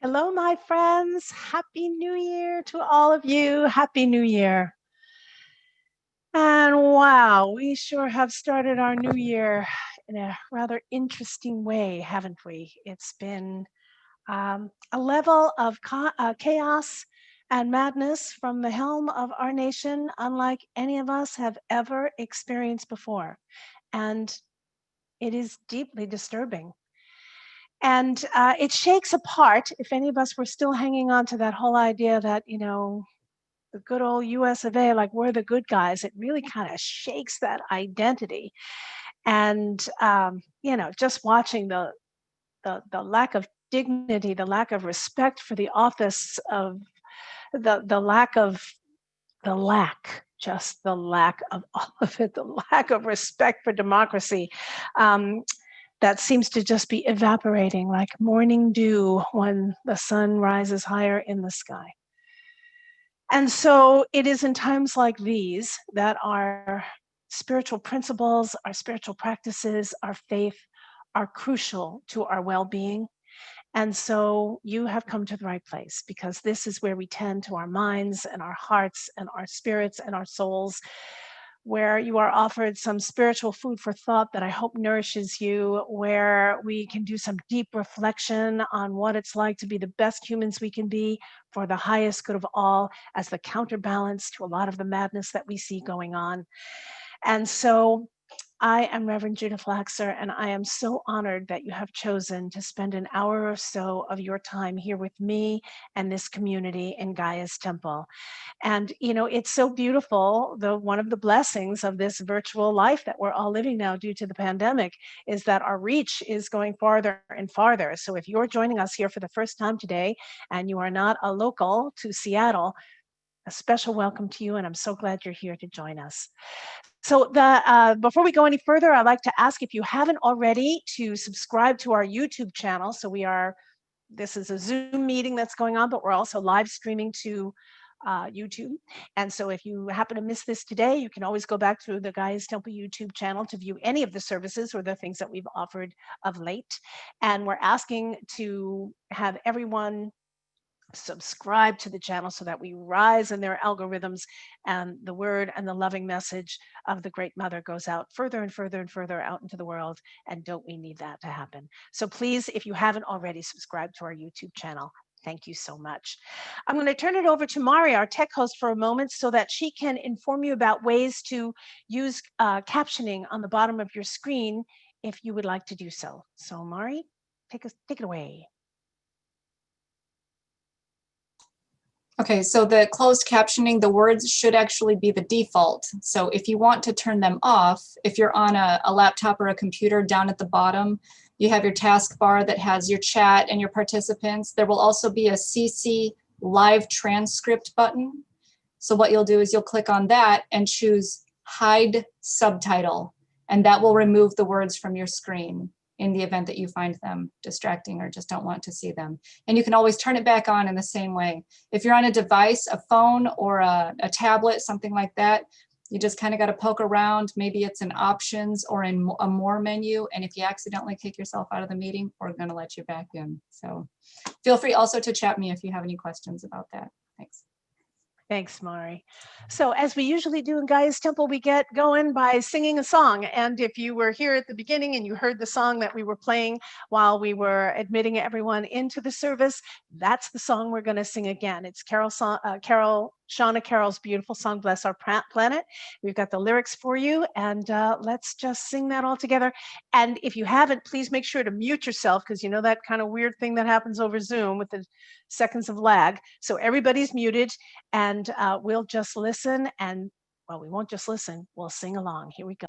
Hello, my friends. Happy New Year to all of you. Happy New Year. And wow, we sure have started our new year in a rather interesting way, haven't we? It's been a level of chaos and madness from the helm of our nation, unlike any of us have ever experienced before. And it is deeply disturbing. And it shakes apart, if any of us were still hanging on to that whole idea that, the good old US of A, like we're the good guys, it really kind of shakes that identity. And, just watching the lack of dignity, the lack of respect for the office of the lack of just the lack of all of it, the lack of respect for democracy. That seems to just be evaporating like morning dew when the sun rises higher in the sky. And so it is in times like these that our spiritual principles, our spiritual practices, our faith are crucial to our well-being. And so you have come to the right place, because this is where we tend to our minds and our hearts and our spirits and our souls, where you are offered some spiritual food for thought that I hope nourishes you, where we can do some deep reflection on what it's like to be the best humans we can be for the highest good of all, as the counterbalance to a lot of the madness that we see going on. And so I am Reverend Judith Laxer, and I am so honored that you have chosen to spend an hour or so of your time here with me and this community in Gaia's Temple. And, you know, it's so beautiful. One of the blessings of this virtual life that we're all living now due to the pandemic is that our reach is going farther and farther. So if you're joining us here for the first time today and you are not a local to Seattle, a special welcome to you, and I'm so glad you're here to join us. So before we go any further, I'd like to ask if you haven't already to subscribe to our YouTube channel. So this is a Zoom meeting that's going on, but we're also live streaming to YouTube. And so if you happen to miss this today, you can always go back to the Gaia's Temple YouTube channel to view any of the services or the things that we've offered of late. And we're asking to have everyone subscribe to the channel so that we rise in their algorithms and the word and the loving message of the Great Mother goes out further and further and further out into the world. And don't we need that to happen? So please, if you haven't already subscribed to our YouTube channel, thank you so much. I'm going to turn it over to Mari, our tech host, for a moment so that she can inform you about ways to use captioning on the bottom of your screen if you would like to do so. So Mari, take it away. Okay, so the closed captioning, the words should actually be the default. So if you want to turn them off, if you're on a laptop or a computer, down at the bottom, you have your taskbar that has your chat and your participants. There will also be a CC live transcript button. So what you'll do is you'll click on that and choose hide subtitle, and that will remove the words from your screen in the event that you find them distracting or just don't want to see them. And you can always turn it back on in the same way. If you're on a device, a phone or a tablet, something like that, you just kind of got to poke around. Maybe it's in options or in a more menu. And if you accidentally kick yourself out of the meeting, we're going to let you back in. So feel free also to chat me if you have any questions about that. Thanks. Thanks, Mari. So as we usually do in Gaia's Temple, we get going by singing a song. And if you were here at the beginning and you heard the song that we were playing while we were admitting everyone into the service, that's the song we're going to sing again. It's Shauna Carroll's beautiful song, Bless Our Planet. We've got the lyrics for you, and let's just sing that all together. And if you haven't, please make sure to mute yourself, because you know that kind of weird thing that happens over Zoom with the seconds of lag. So everybody's muted, and we'll just listen, and well, we won't just listen, we'll sing along. Here we go.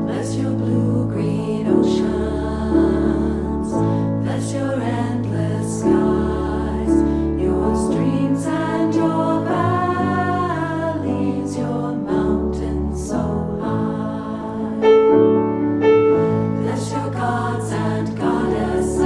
Bless your blue-green oceans, bless your endless skies, your streams and your valleys, your mountains so high. Bless your gods and goddesses,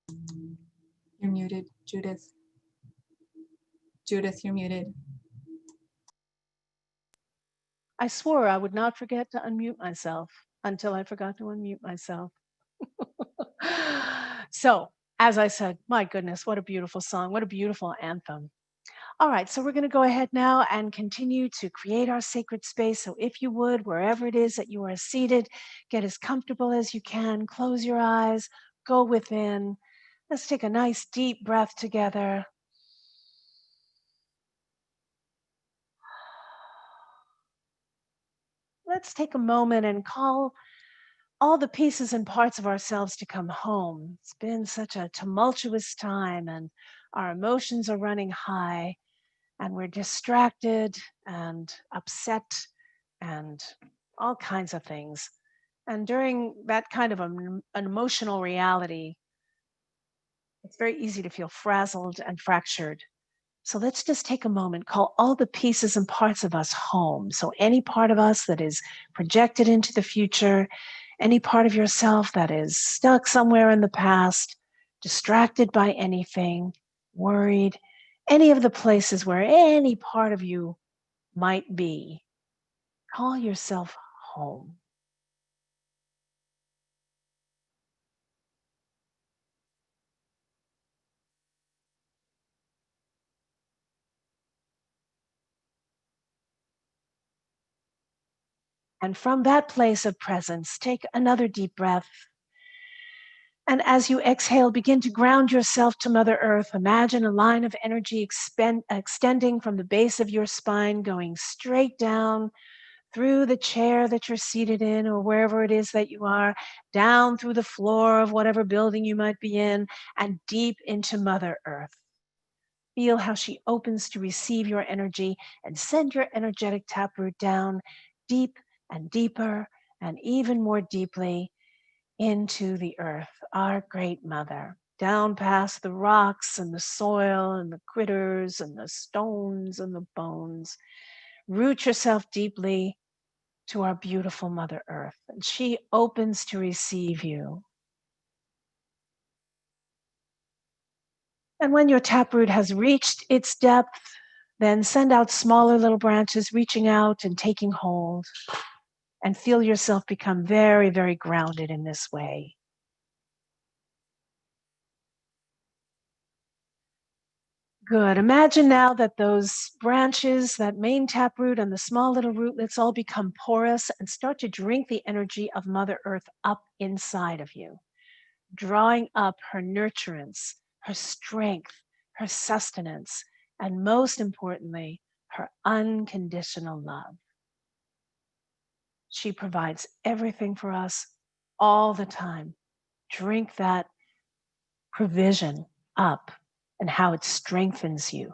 You're muted, Judith. Judith, you're muted. I swore I would not forget to unmute myself until I forgot to unmute myself. So, as I said, my goodness, what a beautiful song. What a beautiful anthem. All right, so we're going to go ahead now and continue to create our sacred space. So if you would, wherever it is that you are seated, get as comfortable as you can. Close your eyes, go within. Let's take a nice deep breath together. Let's take a moment and call all the pieces and parts of ourselves to come home. It's been such a tumultuous time and our emotions are running high and we're distracted and upset and all kinds of things. And during that kind of an emotional reality, it's very easy to feel frazzled and fractured. So let's just take a moment, call all the pieces and parts of us home. So any part of us that is projected into the future, any part of yourself that is stuck somewhere in the past, distracted by anything, worried, any of the places where any part of you might be, call yourself home. And from that place of presence, take another deep breath. And as you exhale, begin to ground yourself to Mother Earth. Imagine a line of energy extending from the base of your spine, going straight down through the chair that you're seated in or wherever it is that you are, down through the floor of whatever building you might be in, and deep into Mother Earth. Feel how she opens to receive your energy and send your energetic taproot down deep and deeper and even more deeply into the earth, our great mother, down past the rocks and the soil and the critters and the stones and the bones. Root yourself deeply to our beautiful Mother Earth, and she opens to receive you. And when your taproot has reached its depth, then send out smaller little branches, reaching out and taking hold, and feel yourself become very, very grounded in this way. Good. Imagine now that those branches, that main taproot and the small little rootlets all become porous and start to drink the energy of Mother Earth up inside of you, drawing up her nurturance, her strength, her sustenance, and most importantly, her unconditional love. She provides everything for us all the time. Drink that provision up and how it strengthens you,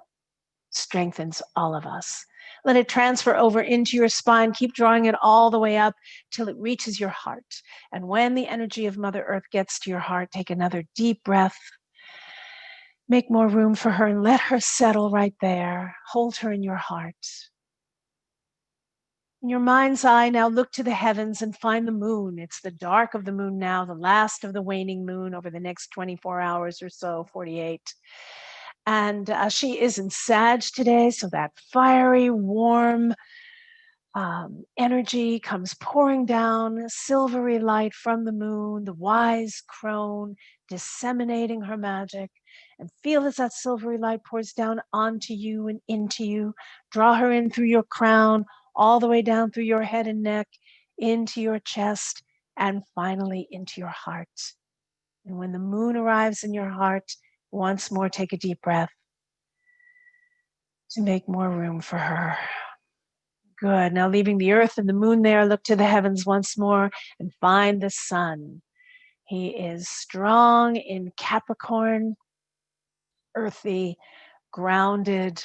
strengthens all of us. Let it transfer over into your spine. Keep drawing it all the way up till it reaches your heart. And when the energy of Mother Earth gets to your heart, take another deep breath. Make more room for her and let her settle right there. Hold her in your heart. In your mind's eye, now look to the heavens and find the moon. It's the dark of the moon now, the last of the waning moon over the next 24 hours or so, 48. And she is in Sag today, so that fiery, warm energy comes pouring down, silvery light from the moon, the wise crone disseminating her magic. And feel as that silvery light pours down onto you and into you. Draw her in through your crown, all the way down through your head and neck, into your chest, and finally into your heart. And when the moon arrives in your heart, once more take a deep breath to make more room for her. Good. Now leaving the earth and the moon there, look to the heavens once more and find the sun. He is strong in Capricorn, earthy, grounded,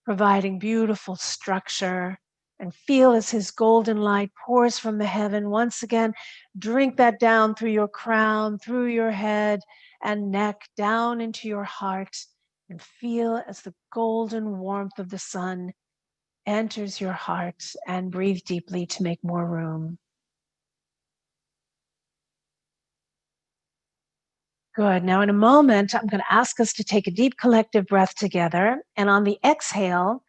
providing beautiful structure. And feel as his golden light pours from the heaven. Once again, drink that down through your crown, through your head and neck, down into your heart. And feel as the golden warmth of the sun enters your heart, and breathe deeply to make more room. Good. Now, in a moment, I'm going to ask us to take a deep collective breath together. And on the exhale,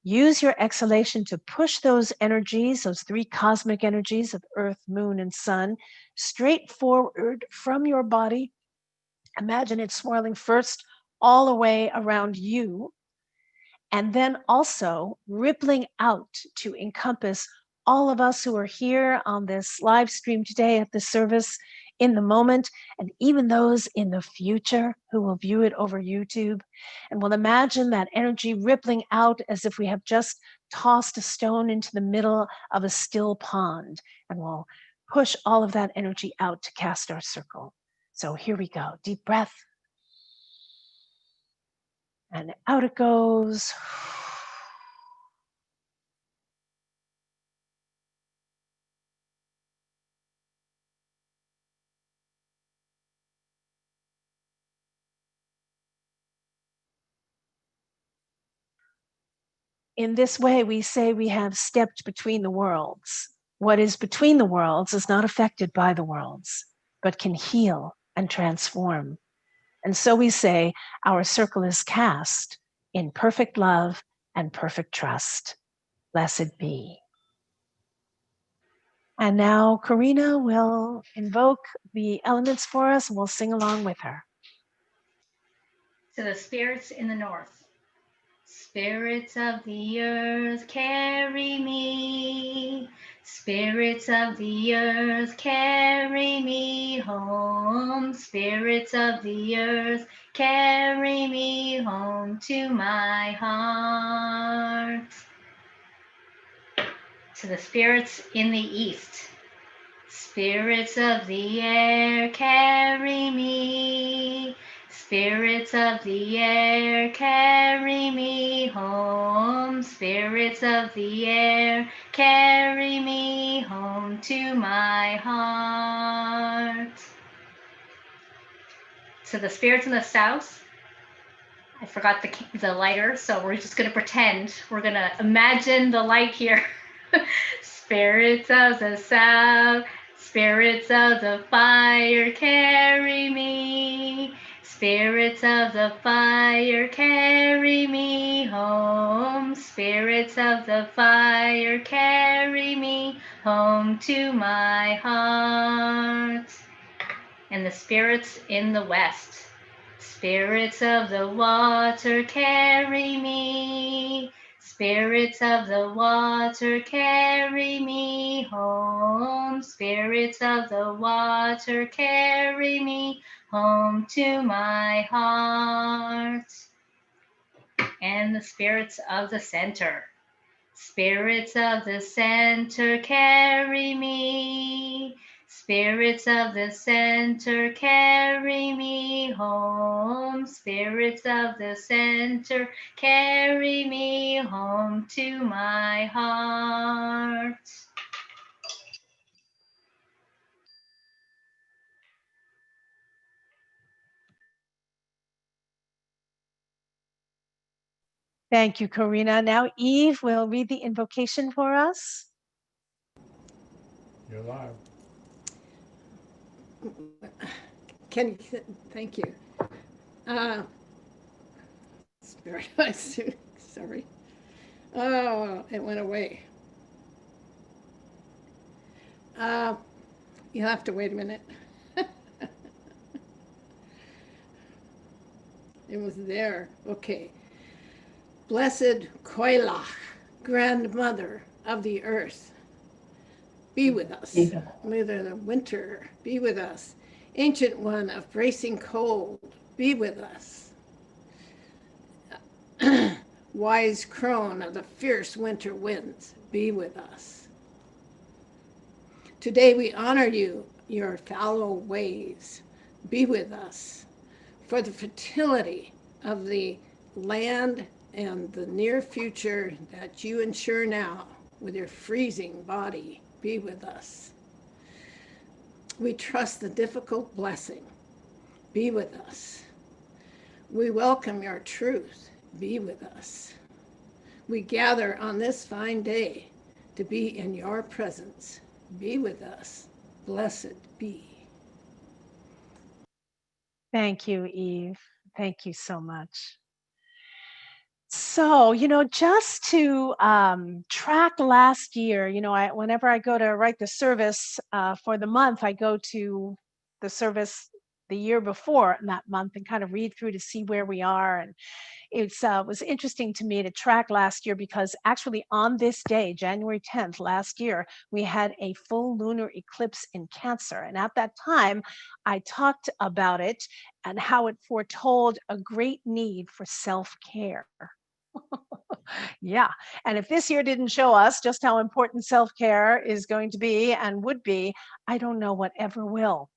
use your exhalation to push those energies, those three cosmic energies of earth, moon, and sun, straight forward from your body. Imagine it swirling first all the way around you, and then also rippling out to encompass all of us who are here on this live stream today at the service in the moment, and even those in the future who will view it over YouTube. And we'll imagine that energy rippling out as if we have just tossed a stone into the middle of a still pond, and we'll push all of that energy out to cast our circle. So here we go. Deep breath. And out it goes. In this way, we say we have stepped between the worlds. What is between the worlds is not affected by the worlds, but can heal and transform. And so we say our circle is cast in perfect love and perfect trust. Blessed be. And now Karina will invoke the elements for us, and we'll sing along with her. To the spirits in the north. Spirits of the earth, carry me. Spirits of the earth, carry me home. Spirits of the earth, carry me home to my heart. To the spirits in the east. Spirits of the air, carry me. Spirits of the air, carry me home. Spirits of the air, carry me home to my heart. To the spirits in the south, I forgot the lighter, so we're just gonna pretend. We're gonna imagine the light here. Spirits of the south, spirits of the fire, carry me. Spirits of the fire, carry me home. Spirits of the fire, carry me home to my heart. And the spirits in the west. Spirits of the water, carry me. Spirits of the water, carry me home. Spirits of the water, carry me home to my heart. And the spirits of the center. Spirits of the center, carry me. Spirits of the center, carry me home. Spirits of the center, carry me home to my heart. Thank you, Karina. Now Eve will read the invocation for us. You're live. Thank you. Spirit, sorry. Oh, it went away. You'll have to wait a minute. It was there. Okay. Blessed Koilach, grandmother of the earth, be with us. Mother of the winter, be with us. Ancient one of bracing cold, be with us. Wise crone of the fierce winter winds, be with us. Today we honor you, your fallow ways, be with us. For the fertility of the land and the near future that you ensure now with your freezing body, be with us. We trust the difficult blessing, be with us. We welcome your truth, be with us. We gather on this fine day to be in your presence, be with us, blessed be. Thank you, Eve. Thank you so much. So, just to track last year, whenever I go to write the service for the month, I go to the service the year before in that month and kind of read through to see where we are. And it's was interesting to me to track last year because actually on this day, January 10th last year, we had a full lunar eclipse in Cancer. And at that time, I talked about it and how it foretold a great need for self-care. Yeah. And if this year didn't show us just how important self-care is going to be and would be, I don't know what ever will.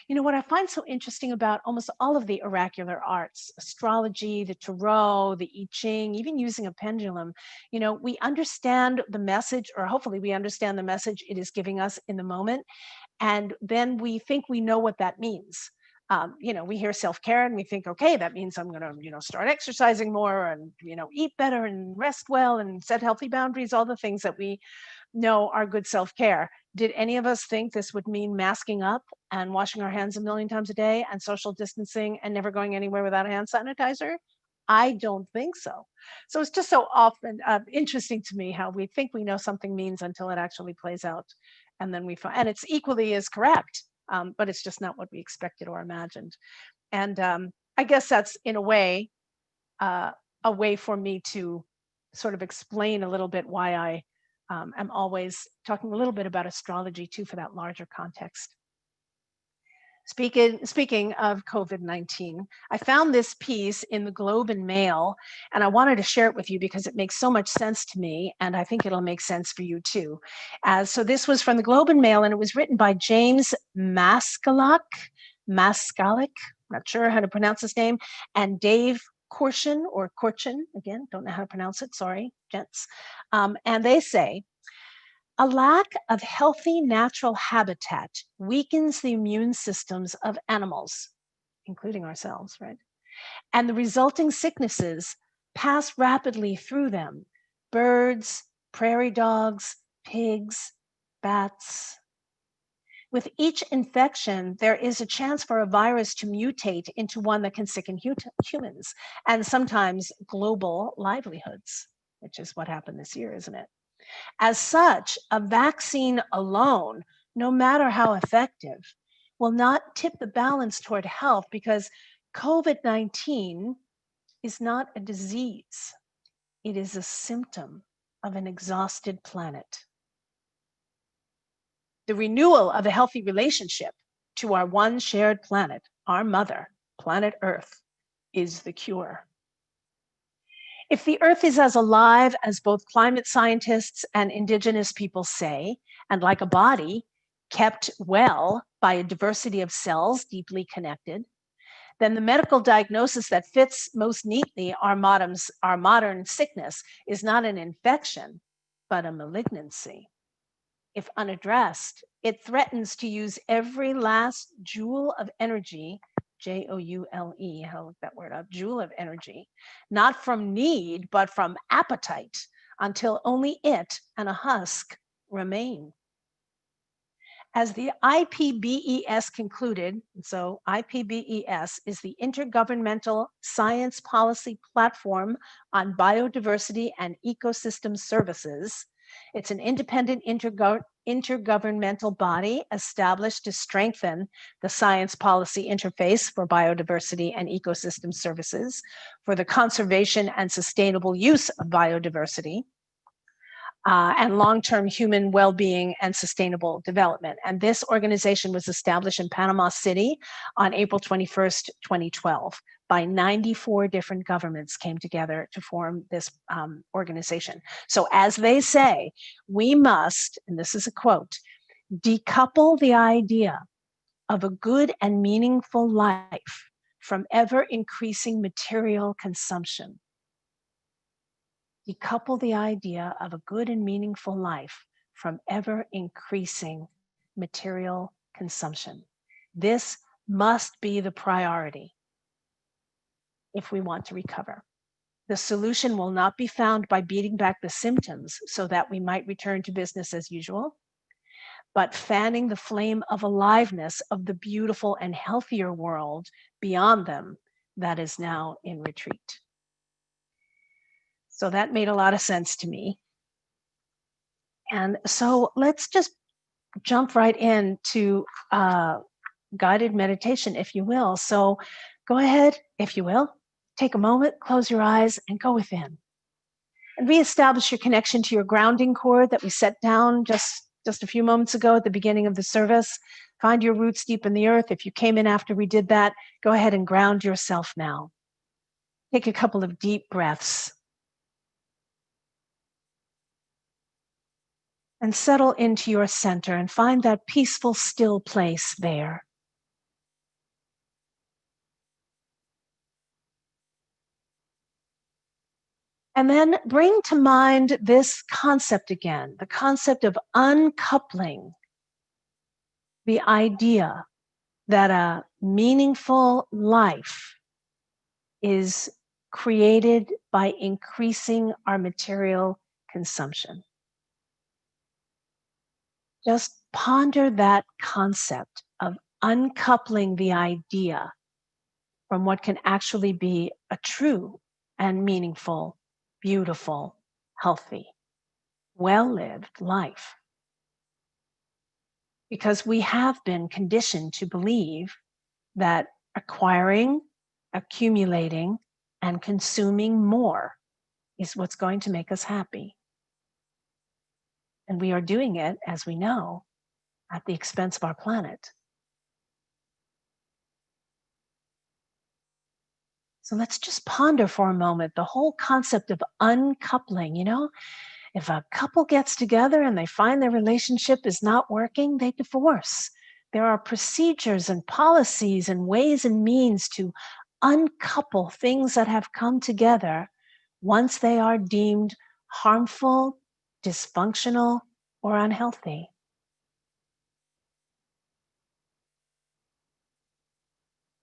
What I find so interesting about almost all of the oracular arts, astrology, the tarot, the I Ching, even using a pendulum, we understand the message, or hopefully we understand the message it is giving us in the moment. And then we think we know what that means. We hear self-care and we think, okay, that means I'm going to, start exercising more and, eat better and rest well and set healthy boundaries, all the things that we know are good self-care. Did any of us think this would mean masking up and washing our hands a million times a day and social distancing and never going anywhere without a hand sanitizer? I don't think so. So it's just so often interesting to me how we think we know something means until it actually plays out. And then we find, and it's equally as correct, but it's just not what we expected or imagined. And I guess that's in a way for me to sort of explain a little bit why I am always talking a little bit about astrology too for that larger context. Speaking of COVID-19, I found this piece in the Globe and Mail, and I wanted to share it with you because it makes so much sense to me, and I think it'll make sense for you too. So this was from the Globe and Mail, and it was written by James Maskalik, not sure how to pronounce his name, and Dave Korchin, again, don't know how to pronounce it, sorry, gents. And they say, a lack of healthy natural habitat weakens the immune systems of animals, including ourselves, right? And the resulting sicknesses pass rapidly through them. Birds, prairie dogs, pigs, bats. With each infection, there is a chance for a virus to mutate into one that can sicken humans and sometimes global livelihoods, which is what happened this year, isn't it? As such, a vaccine alone, no matter how effective, will not tip the balance toward health because COVID-19 is not a disease. It is a symptom of an exhausted planet. The renewal of a healthy relationship to our one shared planet, our mother, planet Earth, is the cure. If the Earth is as alive as both climate scientists and indigenous people say, and like a body kept well by a diversity of cells deeply connected, then the medical diagnosis that fits most neatly our modern sickness is not an infection, but a malignancy. If unaddressed, it threatens to use every last joule of energy, Joule, how to look that word up, joule of energy, not from need, but from appetite, until only it and a husk remain. As the IPBES concluded, so IPBES is the Intergovernmental Science Policy Platform on Biodiversity and Ecosystem Services. It's an independent intergovernmental body established to strengthen the science policy interface for biodiversity and ecosystem services, for the conservation and sustainable use of biodiversity, and long-term human well-being and sustainable development. And this organization was established in Panama City on April 21st, 2012. By 94 different governments came together to form this organization. So as they say, we must, and this is a quote, decouple the idea of a good and meaningful life from ever increasing material consumption. Decouple the idea of a good and meaningful life from ever increasing material consumption. This must be the priority if we want to recover. The solution will not be found by beating back the symptoms so that we might return to business as usual, but fanning the flame of aliveness of the beautiful and healthier world beyond them that is now in retreat. So that made a lot of sense to me. And so let's just jump right into guided meditation, if you will. So go ahead, if you will, take a moment, close your eyes, and go within. And reestablish your connection to your grounding cord that we set down just a few moments ago at the beginning of the service. Find your roots deep in the earth. If you came in after we did that, go ahead and ground yourself now. Take a couple of deep breaths. And settle into your center and find that peaceful, still place there. And then bring to mind this concept again, the concept of uncoupling the idea that a meaningful life is created by increasing our material consumption. Just ponder that concept of uncoupling the idea from what can actually be a true and meaningful, beautiful, healthy, well-lived life. Because we have been conditioned to believe that acquiring, accumulating, and consuming more is what's going to make us happy. And we are doing it, as we know, at the expense of our planet. So let's just ponder for a moment the whole concept of uncoupling. You know, if a couple gets together and they find their relationship is not working, they divorce. There are procedures and policies and ways and means to uncouple things that have come together once they are deemed harmful, dysfunctional, or unhealthy.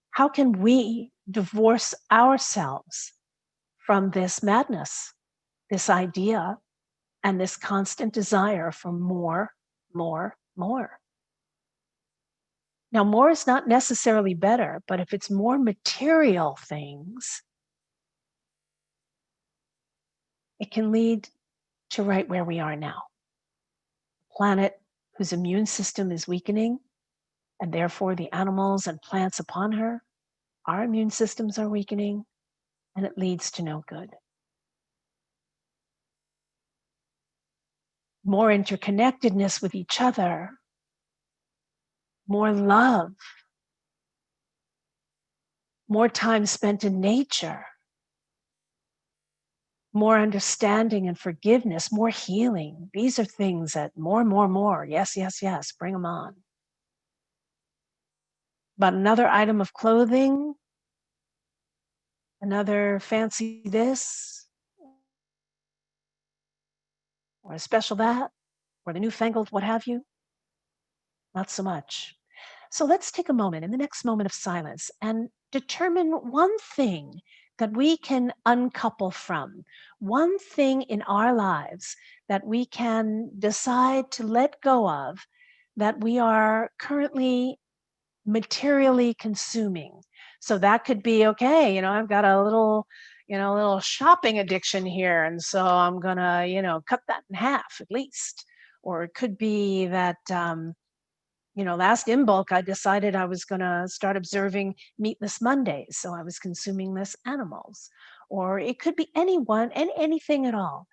How can we divorce ourselves from this madness, this idea, and this constant desire for more, more, more? Now, more is not necessarily better, but if it's more material things, it can lead to right where we are now. A planet whose immune system is weakening, and therefore the animals and plants upon her, our immune systems are weakening, and it leads to no good. More interconnectedness with each other, more love, more time spent in nature, more understanding and forgiveness, more healing. These are things that more. Yes, yes, yes, bring them on. But another item of clothing, another fancy this, or a special that, or the newfangled what have you, not so much. So let's take a moment in the next moment of silence and determine one thing that we can uncouple from, one thing in our lives that we can decide to let go of that we are currently materially consuming. So that could be, okay, you know, I've got a little shopping addiction here. And so I'm going to, cut that in half at least. Or it could be that, last in bulk, I decided I was going to start observing meatless Mondays. So I was consuming less animals. Or it could be anything at all.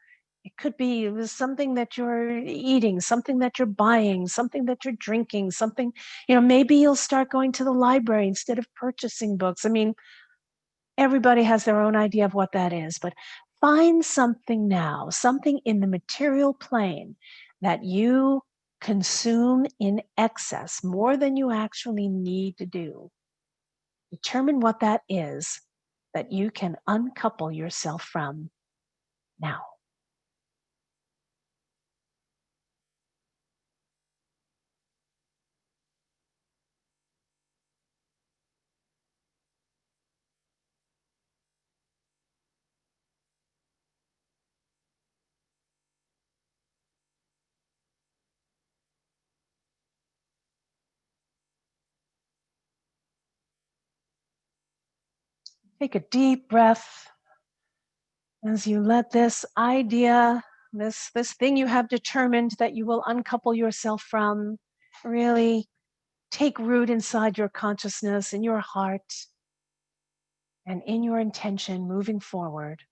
It could be something that you're eating, something that you're buying, something that you're drinking, something, maybe you'll start going to the library instead of purchasing books. I mean, everybody has their own idea of what that is, but find something now, something in the material plane that you consume in excess, more than you actually need to do. Determine what that is that you can uncouple yourself from now. Take a deep breath as you let this idea, this thing you have determined that you will uncouple yourself from, really take root inside your consciousness, in your heart, and in your intention moving forward.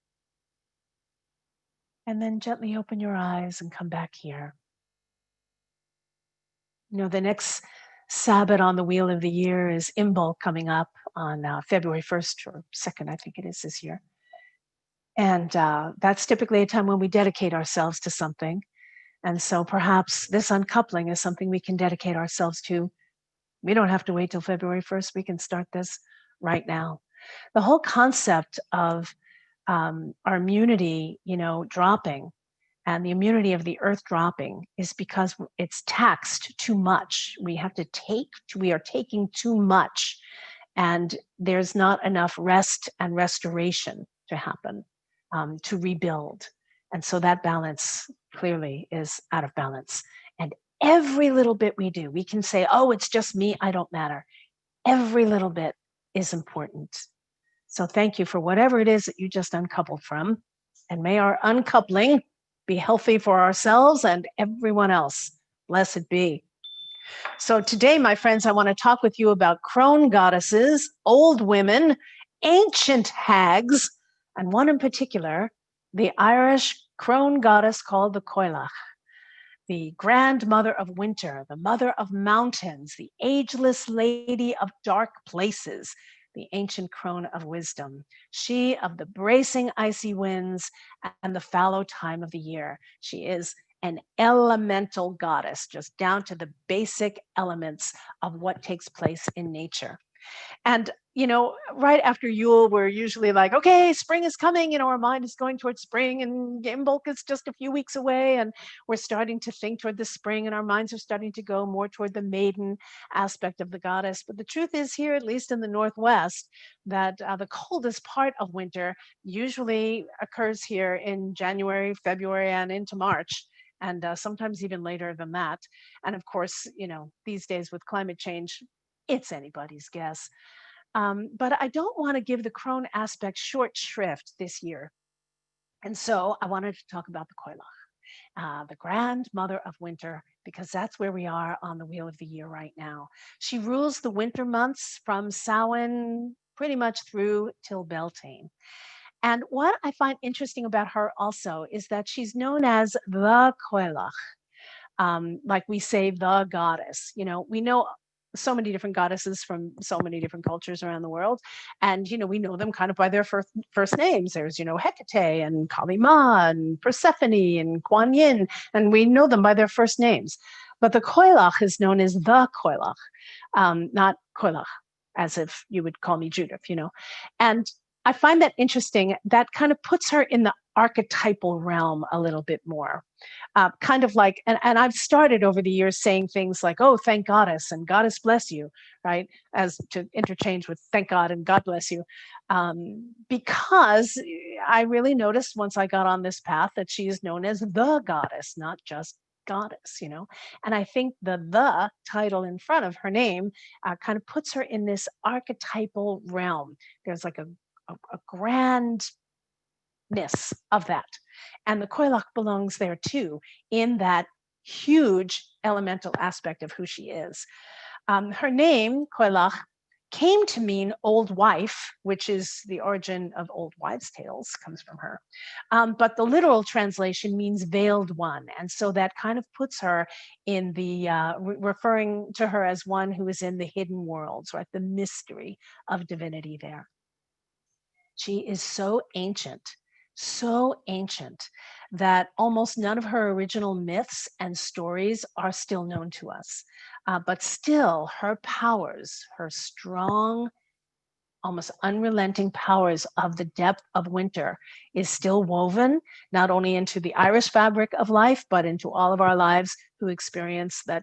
And then gently open your eyes and come back here. You know, the next Sabbath on the wheel of the year is Imbolc coming up on February 1st or 2nd, I think it is this year. And that's typically a time when we dedicate ourselves to something. And so perhaps this uncoupling is something we can dedicate ourselves to. We don't have to wait till February 1st. We can start this right now. The whole concept of our immunity, dropping, and the immunity of the earth dropping is because it's taxed too much. We are taking too much, and there's not enough rest and restoration to happen, to rebuild. And so that balance clearly is out of balance. And every little bit we do, we can say, oh, it's just me, I don't matter. Every little bit is important. So thank you for whatever it is that you just uncoupled from. And may our uncoupling be healthy for ourselves and everyone else. Blessed be. So today, my friends, I want to talk with you about crone goddesses, old women, ancient hags, and one in particular, the Irish crone goddess called the Coilach, the grandmother of winter, the mother of mountains, the ageless lady of dark places, the ancient crone of wisdom, she of the bracing icy winds and the fallow time of the year. She is an elemental goddess, just down to the basic elements of what takes place in nature. And, right after Yule, we're usually like, okay, spring is coming. Our mind is going towards spring, and Imbolc is just a few weeks away. And we're starting to think toward the spring, and our minds are starting to go more toward the maiden aspect of the goddess. But the truth is here, at least in the Northwest, that the coldest part of winter usually occurs here in January, February, and into March. And sometimes even later than that. And of course, these days with climate change, it's anybody's guess. But I don't want to give the crone aspect short shrift this year. And so I wanted to talk about the Coilach, the grandmother of winter, because that's where we are on the wheel of the year right now. She rules the winter months from Samhain pretty much through till Beltane. And what I find interesting about her also is that she's known as the Coilach. Like we say, the goddess. We know so many different goddesses from so many different cultures around the world, and we know them kind of by their first names. There's Hecate and Kali Ma and Persephone and Kuan Yin, and we know them by their first names. But the Coilach is known as the Coilach, not Coilach, as if you would call me Judith, and I find that interesting. That kind of puts her in the archetypal realm a little bit more. Kind of like, and I've started over the years saying things like, oh, thank goddess and goddess bless you, right? As to interchange with thank God and God bless you. Because I really noticed once I got on this path that she is known as the goddess, not just goddess, And I think the title in front of her name kind of puts her in this archetypal realm. There's like a grandness of that. And the Coilach belongs there too, in that huge elemental aspect of who she is. Her name, Coilach, came to mean old wife, which is the origin of old wives' tales, comes from her. But the literal translation means veiled one. And so that kind of puts her in the, referring to her as one who is in the hidden worlds, right? The mystery of divinity there. She is so ancient that almost none of her original myths and stories are still known to us. But still, her powers, her strong, almost unrelenting powers of the depth of winter is still woven, not only into the Irish fabric of life, but into all of our lives who experience that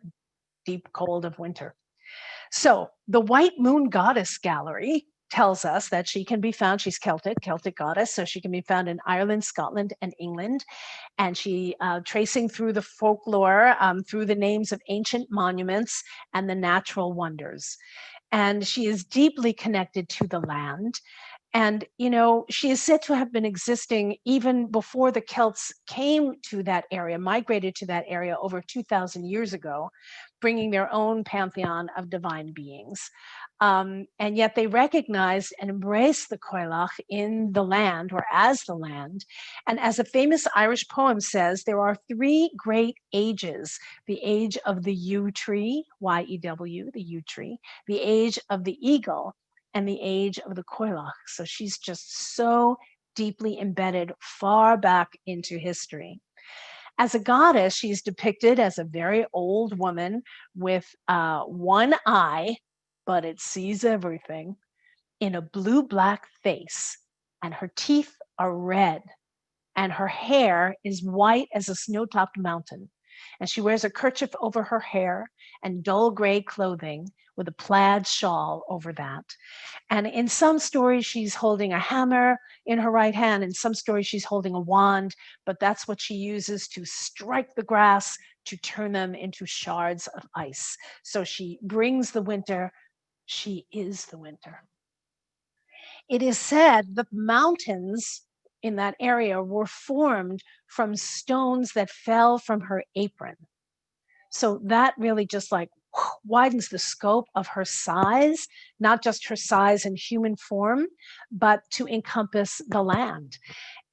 deep cold of winter. So the White Moon Goddess Gallery tells us that she can be found, she's Celtic goddess, so she can be found in Ireland, Scotland, and England. And she, tracing through the folklore, through the names of ancient monuments and the natural wonders. And she is deeply connected to the land. And, she is said to have been existing even before the Celts came to that area, migrated to that area over 2,000 years ago, bringing their own pantheon of divine beings. And yet they recognized and embraced the Coilach in the land, or as the land. And as a famous Irish poem says, there are three great ages: the age of the yew tree, Y-E-W, the yew tree, the age of the eagle, and the age of the Coilach. So she's just so deeply embedded far back into history. As a goddess, she's depicted as a very old woman with one eye, but it sees everything, in a blue-black face, and her teeth are red, and her hair is white as a snow-topped mountain. And she wears a kerchief over her hair and dull gray clothing with a plaid shawl over that. And in some stories, she's holding a hammer in her right hand. In some stories, she's holding a wand, but that's what she uses to strike the grass to turn them into shards of ice. So she brings the winter. She is the winter. It is said that mountains in that area were formed from stones that fell from her apron. So that really just like widens the scope of her size, not just her size in human form, but to encompass the land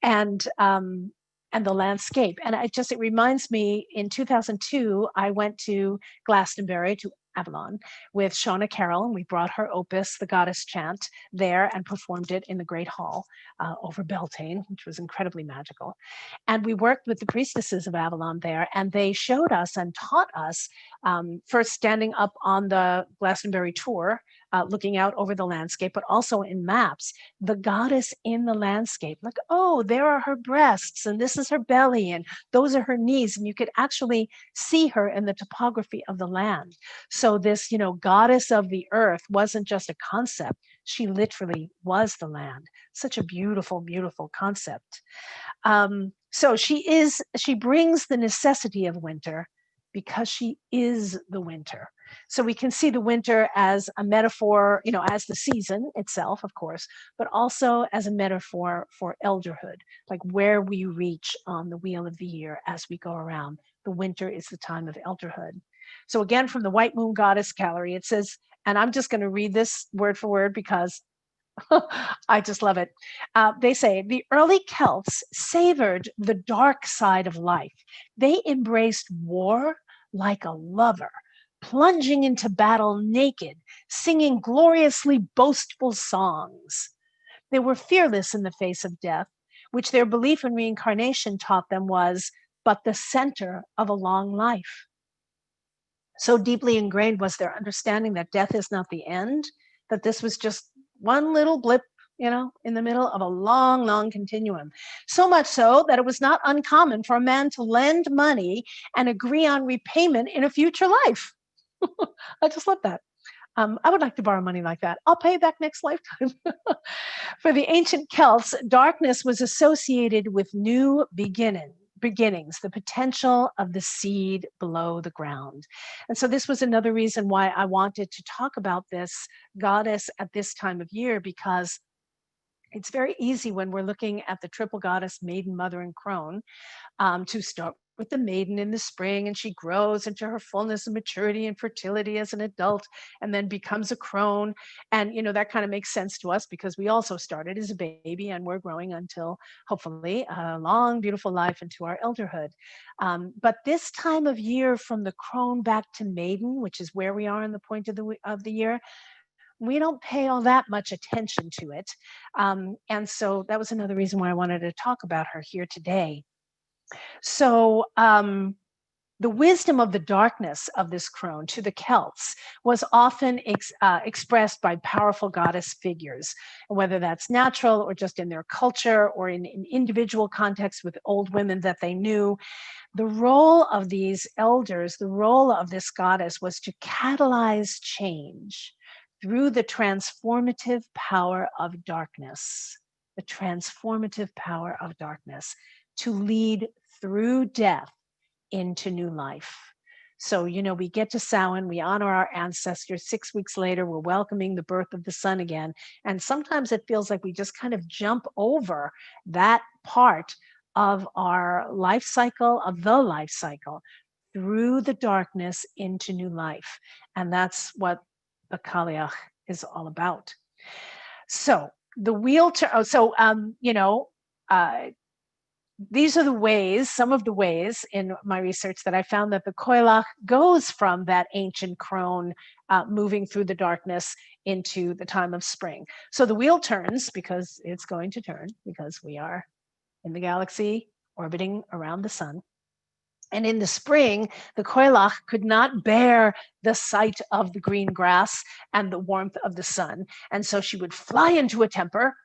and the landscape. And it reminds me, in 2002, I went to Glastonbury, to Avalon, with Shauna Carroll, and we brought her opus, The Goddess Chant, there and performed it in the Great Hall over Beltane, which was incredibly magical. And we worked with the priestesses of Avalon there, and they showed us and taught us, first standing up on the Glastonbury tour, looking out over the landscape, but also in maps, the goddess in the landscape. Like, oh, there are her breasts, and this is her belly, and those are her knees. And you could actually see her in the topography of the land. So this, goddess of the earth wasn't just a concept. She literally was the land. Such a beautiful, beautiful concept. So she brings the necessity of winter because she is the winter. So we can see the winter as a metaphor, as the season itself, of course, but also as a metaphor for elderhood, like where we reach on the wheel of the year as we go around. The winter is the time of elderhood. So again, from the White Moon Goddess Gallery, it says, and I'm just going to read this word for word because I just love it. They say, the early Celts savored the dark side of life. They embraced war like a lover, plunging into battle naked, singing gloriously boastful songs. They were fearless in the face of death, which their belief in reincarnation taught them was but the center of a long life. So deeply ingrained was their understanding that death is not the end, that this was just one little blip, in the middle of a long, long continuum. So much so that it was not uncommon for a man to lend money and agree on repayment in a future life. I just love that. I would like to borrow money like that. I'll pay back next lifetime. For the ancient Celts, darkness was associated with new beginnings, the potential of the seed below the ground. And so this was another reason why I wanted to talk about this goddess at this time of year, because it's very easy when we're looking at the triple goddess, maiden, mother, and crone, to start with the maiden in the spring, and she grows into her fullness of maturity and fertility as an adult, and then becomes a crone. And that kind of makes sense to us because we also started as a baby and we're growing until hopefully a long, beautiful life into our elderhood. But this time of year, from the crone back to maiden, which is where we are in the point of the year, we don't pay all that much attention to it. And so that was another reason why I wanted to talk about her here today. So the wisdom of the darkness of this crone to the Celts was often expressed by powerful goddess figures, whether that's natural or just in their culture or in individual contexts with old women that they knew. The role of these elders, the role of this goddess, was to catalyze change through the transformative power of darkness, the transformative power of darkness, to lead through death into new life. So, we get to Samhain, we honor our ancestors. 6 weeks later, we're welcoming the birth of the sun again. And sometimes it feels like we just kind of jump over that part of our life cycle, of the life cycle, through the darkness into new life. And that's what the Kaliach is all about. So the wheel these are the ways, some of the ways in my research that I found that the Koilach goes from that ancient crone moving through the darkness into the time of spring. So the wheel turns because it's going to turn, because we are in the galaxy orbiting around the sun. And in the spring, the Koilach could not bear the sight of the green grass and the warmth of the sun. And so she would fly into a temper,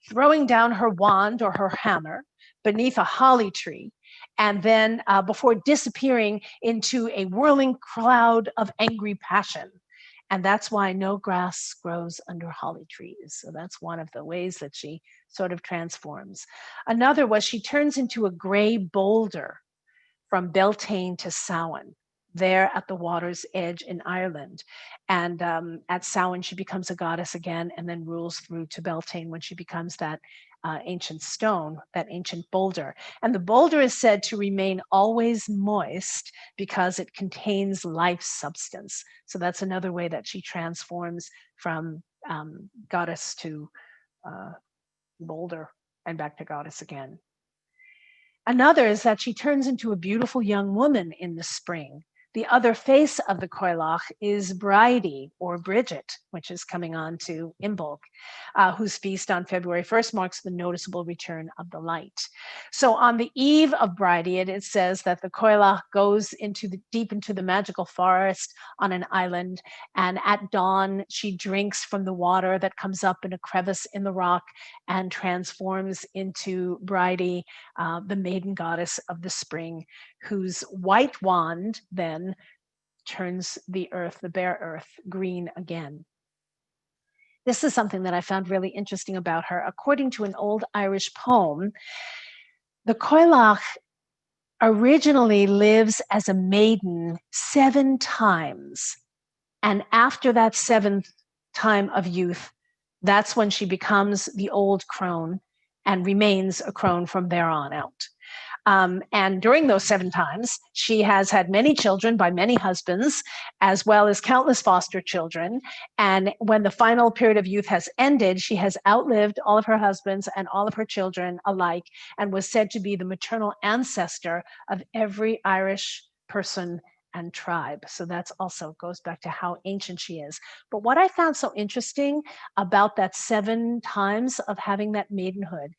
throwing down her wand or her hammer beneath a holly tree, and then before disappearing into a whirling cloud of angry passion. And that's why no grass grows under holly trees. So that's one of the ways that she sort of transforms. Another was she turns into a gray boulder from Beltane to Samhain, there at the water's edge in Ireland. And at Samhain, she becomes a goddess again and then rules through to Beltane when she becomes that ancient stone, that ancient boulder. And the boulder is said to remain always moist because it contains life substance. So that's another way that she transforms from goddess to boulder and back to goddess again. Another is that she turns into a beautiful young woman in the spring. The other face of the Koilach is Bridie, or Bridget, which is coming on to Imbolc, whose feast on February 1st marks the noticeable return of the light. So on the eve of Bridie, it says that the Koilach goes deep into the magical forest on an island, and at dawn, she drinks from the water that comes up in a crevice in the rock and transforms into Bridie, the maiden goddess of the spring, whose white wand then turns the earth, the bare earth, green again. This is something that I found really interesting about her. According to an old Irish poem, the Koilach originally lives as a maiden 7 times. And after that 7th time of youth, that's when she becomes the old crone and remains a crone from there on out. And during those 7 times, she has had many children by many husbands, as well as countless foster children. And when the final period of youth has ended, she has outlived all of her husbands and all of her children alike, and was said to be the maternal ancestor of every Irish person and tribe. So that's also goes back to how ancient she is. But what I found so interesting about that 7 times of having that maidenhood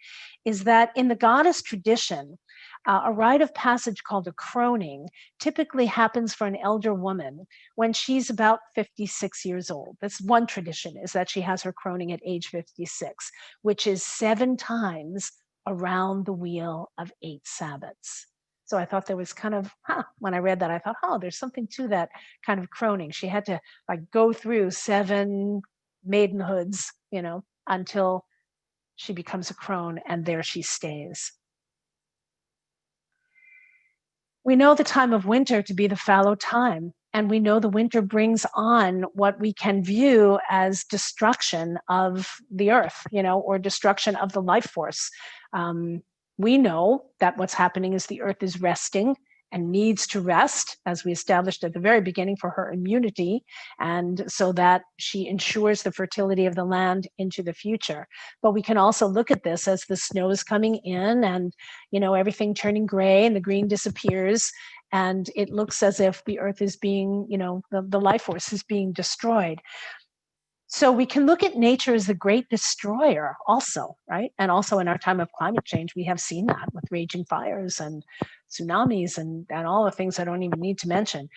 is that in the goddess tradition, a rite of passage called a croning typically happens for an elder woman when she's about 56 years old. That's one tradition, is that she has her croning at age 56, which is 7 times around the wheel of 8 Sabbats. So I thought there was kind of, when I read that, I thought, oh, there's something to that kind of croning. She had to go through 7 maidenhoods, until she becomes a crone, and there she stays. We know the time of winter to be the fallow time, and we know the winter brings on what we can view as destruction of the earth, or destruction of the life force. We know that what's happening is the earth is resting and needs to rest, as we established at the very beginning, for her immunity, and so that she ensures the fertility of the land into the future. But we can also look at this as the snow is coming in and, everything turning gray and the green disappears, and it looks as if the earth is being, the life force is being destroyed. So we can look at nature as the great destroyer also, right? And also in our time of climate change, we have seen that with raging fires and tsunamis and all the things I don't even need to mention.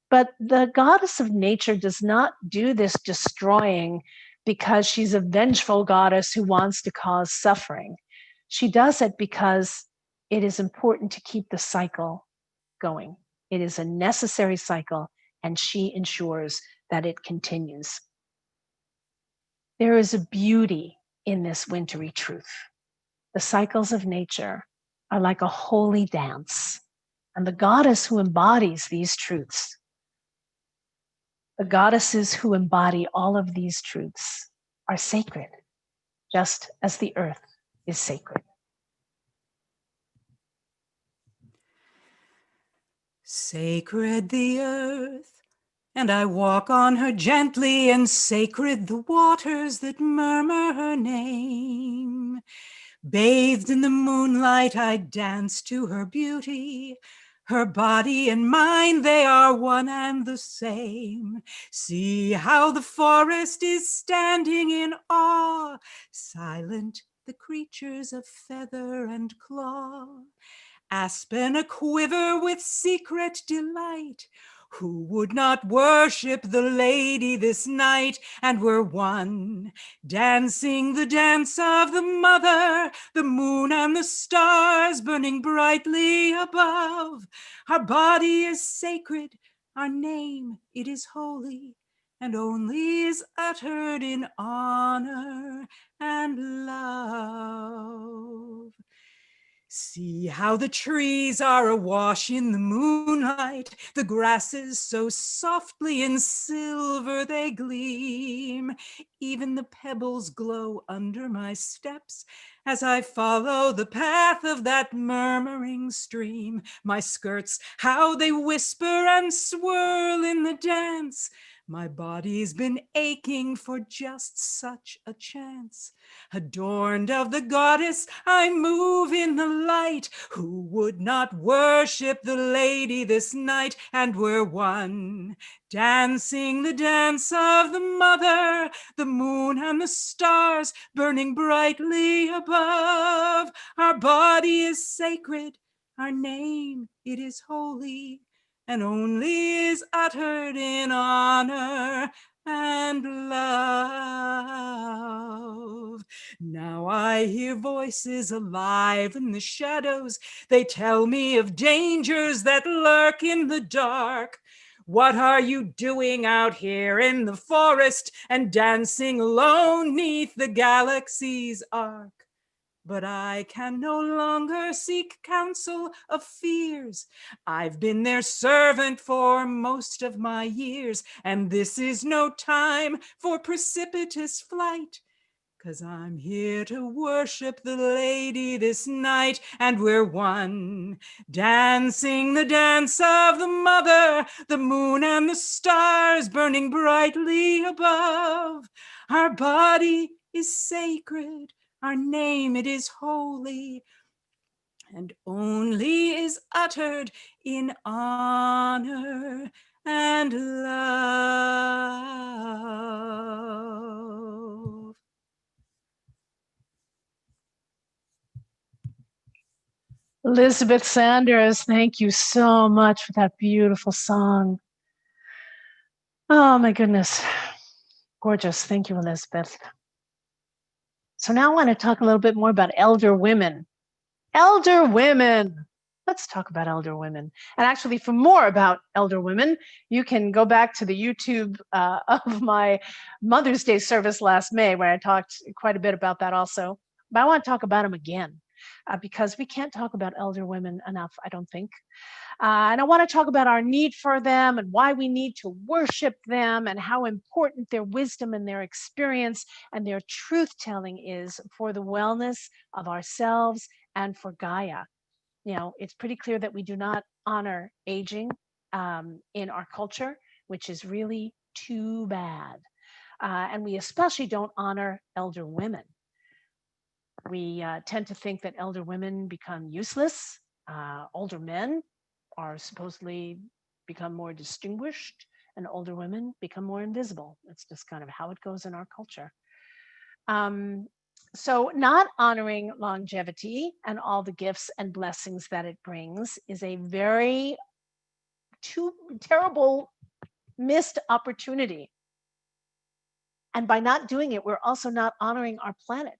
But the goddess of nature does not do this destroying because she's a vengeful goddess who wants to cause suffering. She does it because it is important to keep the cycle going. It is a necessary cycle, and she ensures that it continues. There is a beauty in this wintry truth. The cycles of nature are like a holy dance, and the goddess who embodies these truths The goddesses who embody all of these truths are sacred, just as the earth is sacred. Sacred the earth, and I walk on her gently, and sacred the waters that murmur her name. Bathed in the moonlight, I dance to her beauty. Her body and mine, they are one and the same. See how the forest is standing in awe, silent the creatures of feather and claw. Aspen a quiver with secret delight. Who would not worship the lady this night? And we're one, dancing the dance of the mother, the moon and the stars burning brightly above. Our body is sacred, our name, it is holy, and only is uttered in honor and love. See how the trees are awash in the moonlight, the grasses so softly in silver they gleam. Even the pebbles glow under my steps as I follow the path of that murmuring stream. My skirts, how they whisper and swirl in the dance. My body's been aching for just such a chance. Adorned of the goddess, I move in the light. Who would not worship the lady this night? And we're one, dancing the dance of the mother, the moon and the stars burning brightly above. Our body is sacred, our name, it is holy, and only is uttered in honor and love. Now I hear voices alive in the shadows. They tell me of dangers that lurk in the dark. What are you doing out here in the forest and dancing alone 'neath the galaxy's arc? But I can no longer seek counsel of fears. I've been their servant for most of my years, and this is no time for precipitous flight. 'Cause I'm here to worship the lady this night, and we're one, dancing the dance of the mother, the moon and the stars burning brightly above. Our body is sacred, our name, it is holy, and only is uttered in honor and love. Elizabeth Sanders, thank you so much for that beautiful song. Oh my goodness. Gorgeous. Thank you, Elizabeth. So now I want to talk a little bit more about elder women. Elder women. Let's talk about elder women. And actually, for more about elder women, you can go back to the YouTube of my Mother's Day service last May, where I talked quite a bit about that also. But I want to talk about them again because we can't talk about elder women enough, I don't think. And I want to talk about our need for them and why we need to worship them and how important their wisdom and their experience and their truth-telling is for the wellness of ourselves and for Gaia. You know, it's pretty clear that we do not honor aging in our culture, which is really too bad. And we especially don't honor elder women. We tend to think that elder women become useless. Older men are supposedly become more distinguished, and older women become more invisible. It's just kind of how it goes in our culture. So not honoring longevity and all the gifts and blessings that it brings is a very terrible missed opportunity. And by not doing it, we're also not honoring our planet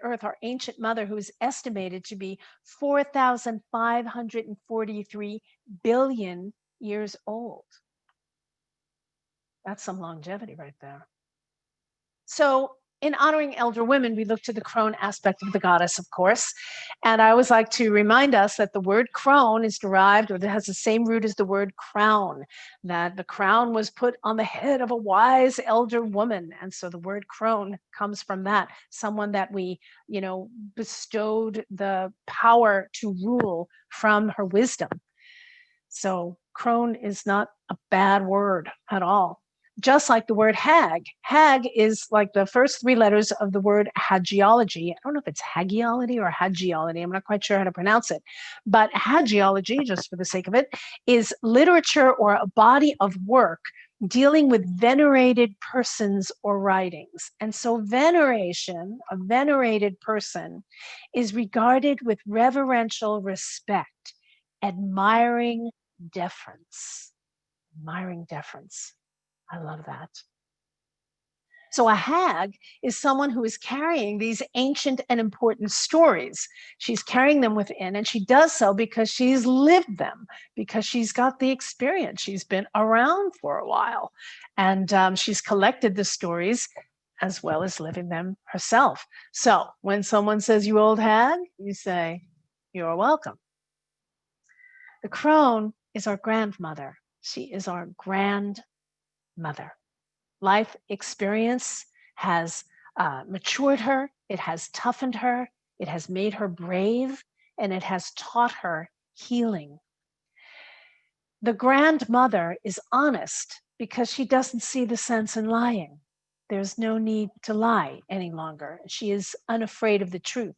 Earth, our ancient mother, who is estimated to be 4,543 billion years old. That's some longevity right there. So in honoring elder women, we look to the crone aspect of the goddess, of course. And I always like to remind us that the word crone is derived, or that has the same root as the word crown, that the crown was put on the head of a wise elder woman. And so the word crone comes from that, someone that we, bestowed the power to rule from her wisdom. So crone is not a bad word at all. Just like the word hag. Hag is like the first three letters of the word hagiology. I don't know if it's hagiology or hagiology. I'm not quite sure how to pronounce it. But hagiology, just for the sake of it, is literature or a body of work dealing with venerated persons or writings. And so veneration, a venerated person, is regarded with reverential respect, admiring deference. Admiring deference. I love that. So a hag is someone who is carrying these ancient and important stories. She's carrying them within, and she does so because she's lived them, because she's got the experience. She's been around for a while, and she's collected the stories as well as living them herself. So when someone says, "You old hag," you say, "You're welcome." The crone is our grandmother. She is our grandmother. Life experience has matured her, it has toughened her, it has made her brave, and it has taught her healing. The grandmother is honest because she doesn't see the sense in lying. There's no need to lie any longer. She is unafraid of the truth.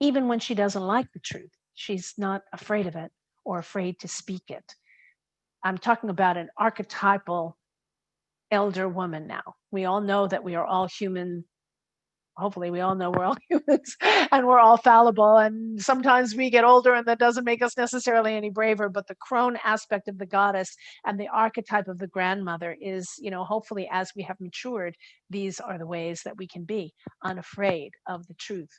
Even when she doesn't like the truth, she's not afraid of it or afraid to speak it. I'm talking about an archetypal elder woman now. We all know that we are all human. Hopefully we all know we're all humans and we're all fallible, and sometimes we get older and that doesn't make us necessarily any braver, but the crone aspect of the goddess and the archetype of the grandmother is, hopefully as we have matured, these are the ways that we can be unafraid of the truth,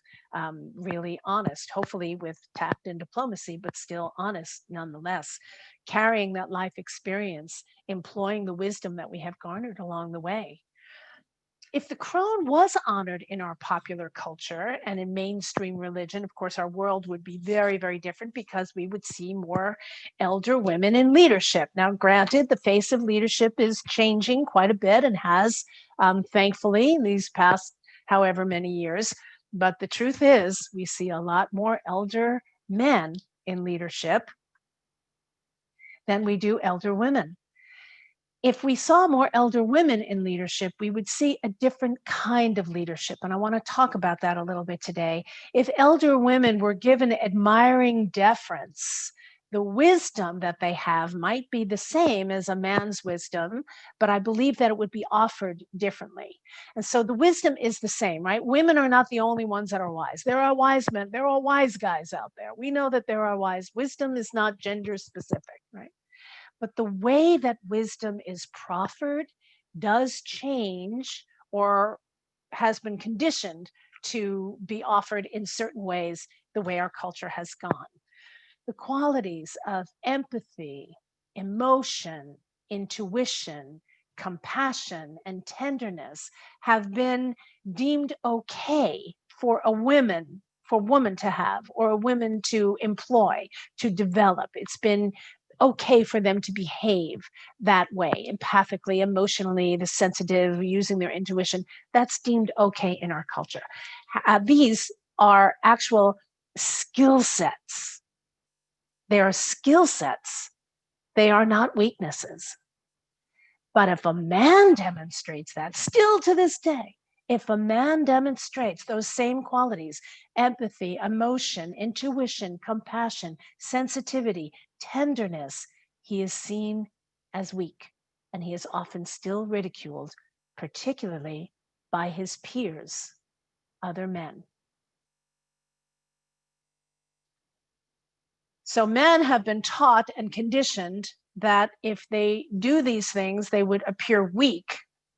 really honest, hopefully with tact and diplomacy, but still honest nonetheless, carrying that life experience, employing the wisdom that we have garnered along the way. If the crone was honored in our popular culture and in mainstream religion, of course, our world would be very, very different because we would see more elder women in leadership. Now, granted, the face of leadership is changing quite a bit and has, thankfully, in these past however many years. But the truth is, we see a lot more elder men in leadership than we do elder women. If we saw more elder women in leadership, we would see a different kind of leadership. And I want to talk about that a little bit today. If elder women were given admiring deference, the wisdom that they have might be the same as a man's wisdom, but I believe that it would be offered differently. And so the wisdom is the same, right? Women are not the only ones that are wise. There are wise men, there are wise guys out there. We know that there are wise. Wisdom is not gender specific, right? But the way that wisdom is proffered does change or has been conditioned to be offered in certain ways, the way our culture has gone. The qualities of empathy, emotion, intuition, compassion, and tenderness have been deemed okay for a woman to have, or a woman to employ, to develop. It's been okay for them to behave that way, empathically, emotionally, the sensitive, using their intuition. That's deemed okay in our culture. These are actual skill sets. They are skill sets. They are not weaknesses. But if a man demonstrates that, still to this day, if a man demonstrates those same qualities, empathy, emotion, intuition, compassion, sensitivity, tenderness, he is seen as weak, and he is often still ridiculed, particularly by his peers, other men. So men have been taught and conditioned that if they do these things, they would appear weak,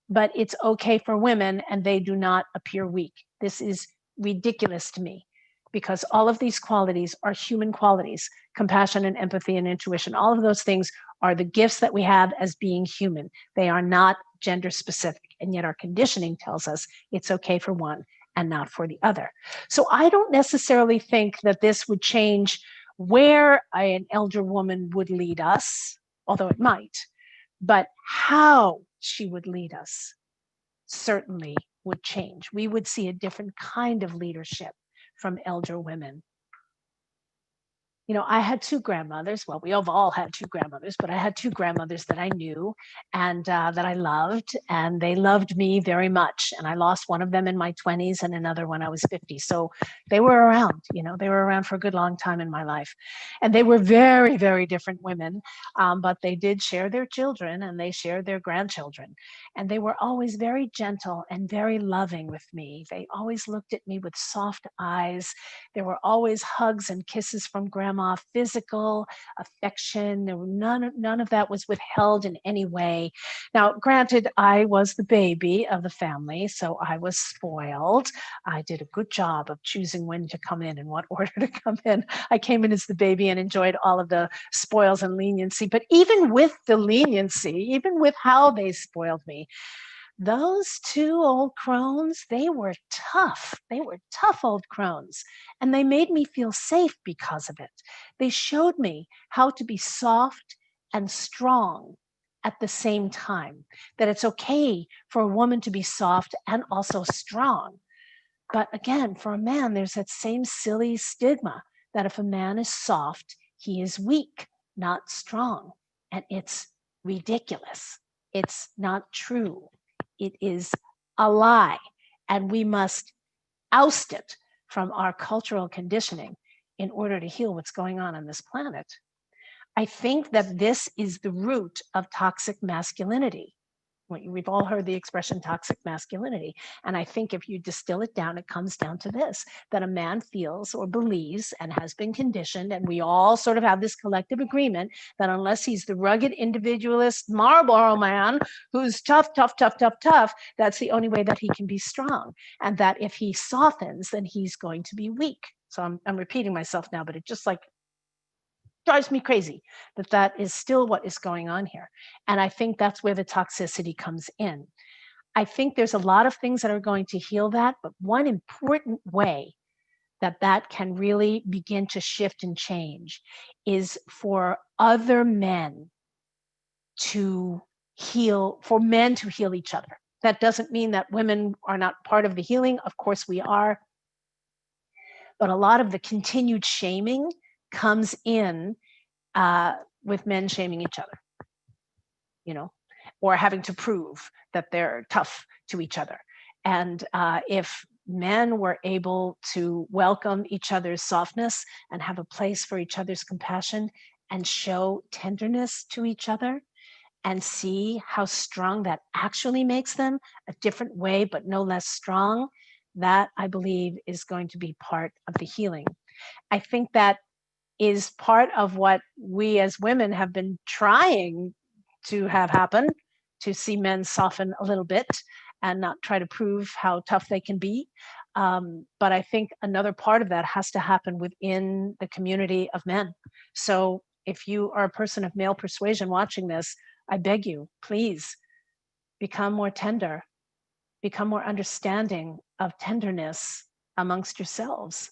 but it's okay for women and they do not appear weak. This is ridiculous to me, because all of these qualities are human qualities. Compassion and empathy and intuition, all of those things are the gifts that we have as being human. They are not gender specific. And yet our conditioning tells us it's okay for one and not for the other. So I don't necessarily think that this would change where an elder woman would lead us, although it might, but how she would lead us certainly would change. We would see a different kind of leadership from elder women. You know, I had two grandmothers. Well, we have all had two grandmothers, but I had two grandmothers that I knew and that I loved, and they loved me very much. And I lost one of them in my 20s and another when I was 50. So they were around, you know, they were around for a good long time in my life. And they were very, very different women, but they did share their children and they shared their grandchildren. And they were always very gentle and very loving with me. They always looked at me with soft eyes. There were always hugs and kisses from grandma, physical affection. There were none of that was withheld in any way. Now, granted, I was the baby of the family, so I was spoiled. I did a good job of choosing when to come in and what order to come in. I came in as the baby and enjoyed all of the spoils and leniency. But even with the leniency, even with how they spoiled me, those two old crones, they were tough. They were tough old crones. And they made me feel safe because of it. They showed me how to be soft and strong at the same time, that it's okay for a woman to be soft and also strong. But again, for a man, there's that same silly stigma that if a man is soft, he is weak, not strong. And it's ridiculous. It's not true. It is a lie, and we must oust it from our cultural conditioning in order to heal what's going on this planet. I think that this is the root of toxic masculinity. We've all heard the expression toxic masculinity. And I think if you distill it down, it comes down to this, that a man feels or believes and has been conditioned, and we all sort of have this collective agreement that unless he's the rugged individualist Marlboro man who's tough, tough, tough, tough, tough, that's the only way that he can be strong. And that if he softens, then he's going to be weak. So I'm repeating myself now, but it just like drives me crazy that that is still what is going on here. And I think that's where the toxicity comes in. I think there's a lot of things that are going to heal that, but one important way that that can really begin to shift and change is for other men to heal, for men to heal each other. That doesn't mean that women are not part of the healing. Of course we are. But a lot of the continued shaming comes in with men shaming each other, you know, or having to prove that they're tough to each other. And if men were able to welcome each other's softness and have a place for each other's compassion and show tenderness to each other and see how strong that actually makes them, a different way, but no less strong, that I believe is going to be part of the healing. I think that is part of what we as women have been trying to have happen, to see men soften a little bit and not try to prove how tough they can be. But I think another part of that has to happen within the community of men. So if you are a person of male persuasion watching this, I beg you, please become more tender, become more understanding of tenderness amongst yourselves.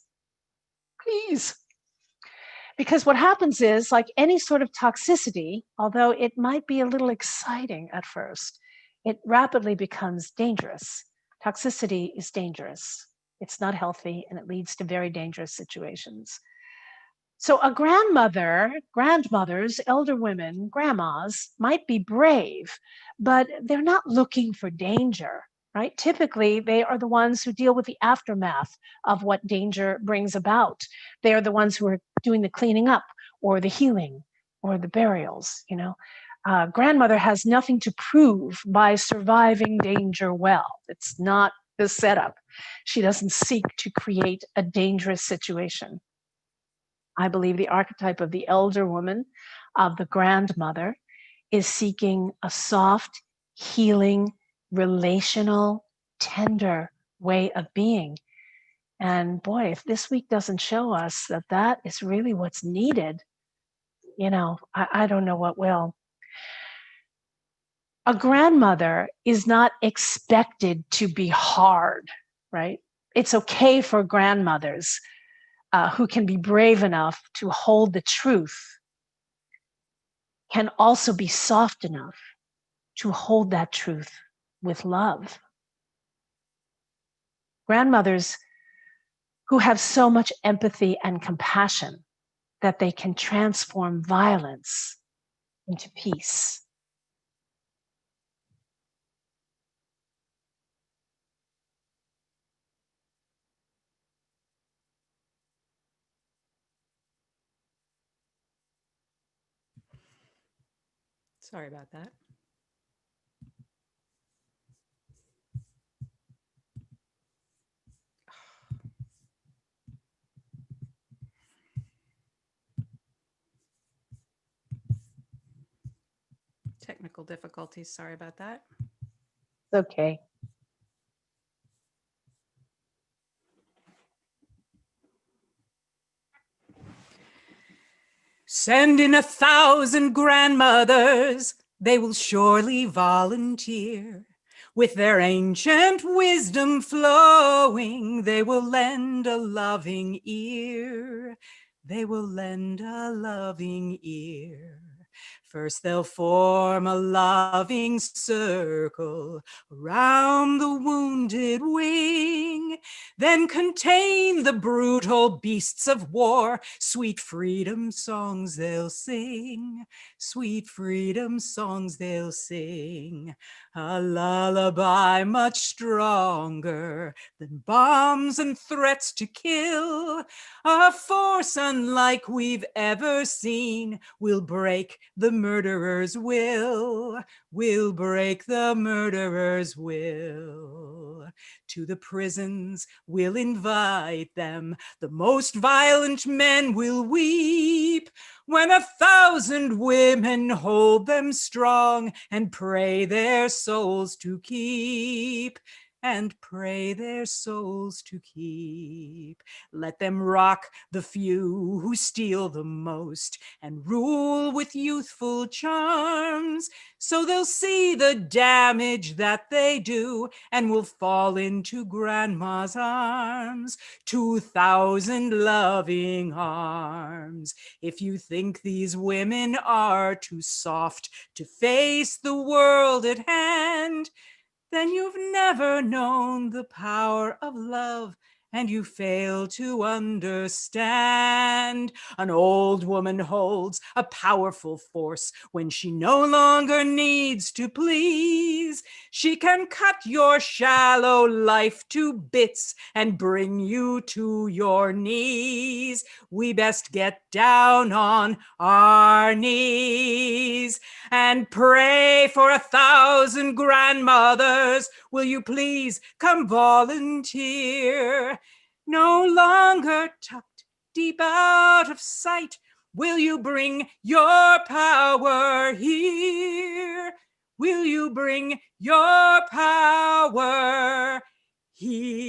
Please. Because what happens is, like any sort of toxicity, although it might be a little exciting at first, it rapidly becomes dangerous. Toxicity is dangerous. It's not healthy, and it leads to very dangerous situations. So a grandmothers, elder women, grandmas might be brave, but they're not looking for danger, right? Typically, they are the ones who deal with the aftermath of what danger brings about. They are the ones who are doing the cleaning up or the healing or the burials, you know. Grandmother has nothing to prove by surviving danger well. It's not the setup. She doesn't seek to create a dangerous situation. I believe the archetype of the elder woman, of the grandmother, is seeking a soft, healing, relational, tender way of being. And boy, if this week doesn't show us that that is really what's needed, you know, I don't know what will. A grandmother is not expected to be hard, right? It's okay for grandmothers who can be brave enough to hold the truth, can also be soft enough to hold that truth with love. Grandmothers who have so much empathy and compassion that they can transform violence into peace. Sorry about that. Technical difficulties, sorry about that. It's okay. Send in 1,000 grandmothers, they will surely volunteer. With their ancient wisdom flowing, they will lend a loving ear. They will lend a loving ear. First they'll form a loving circle around the wounded wing, then contain the brutal beasts of war. Sweet freedom songs they'll sing, sweet freedom songs they'll sing. A lullaby much stronger than bombs and threats to kill. A force unlike we've ever seen will break the murderer's will, will break the murderer's will. To the prisons we'll invite them, the most violent men will weep, when 1,000 women hold them strong and pray their souls to keep, and pray their souls to keep. Let them rock the few who steal the most and rule with youthful charms, so they'll see the damage that they do and will fall into grandma's arms, 2,000 loving arms. If you think these women are too soft to face the world at hand, then you've never known the power of love and you fail to understand. An old woman holds a powerful force when she no longer needs to please. She can cut your shallow life to bits and bring you to your knees. We best get down on our knees and pray for 1,000 grandmothers. Will you please come volunteer? No longer tucked deep out of sight, will you bring your power here? Will you bring your power here?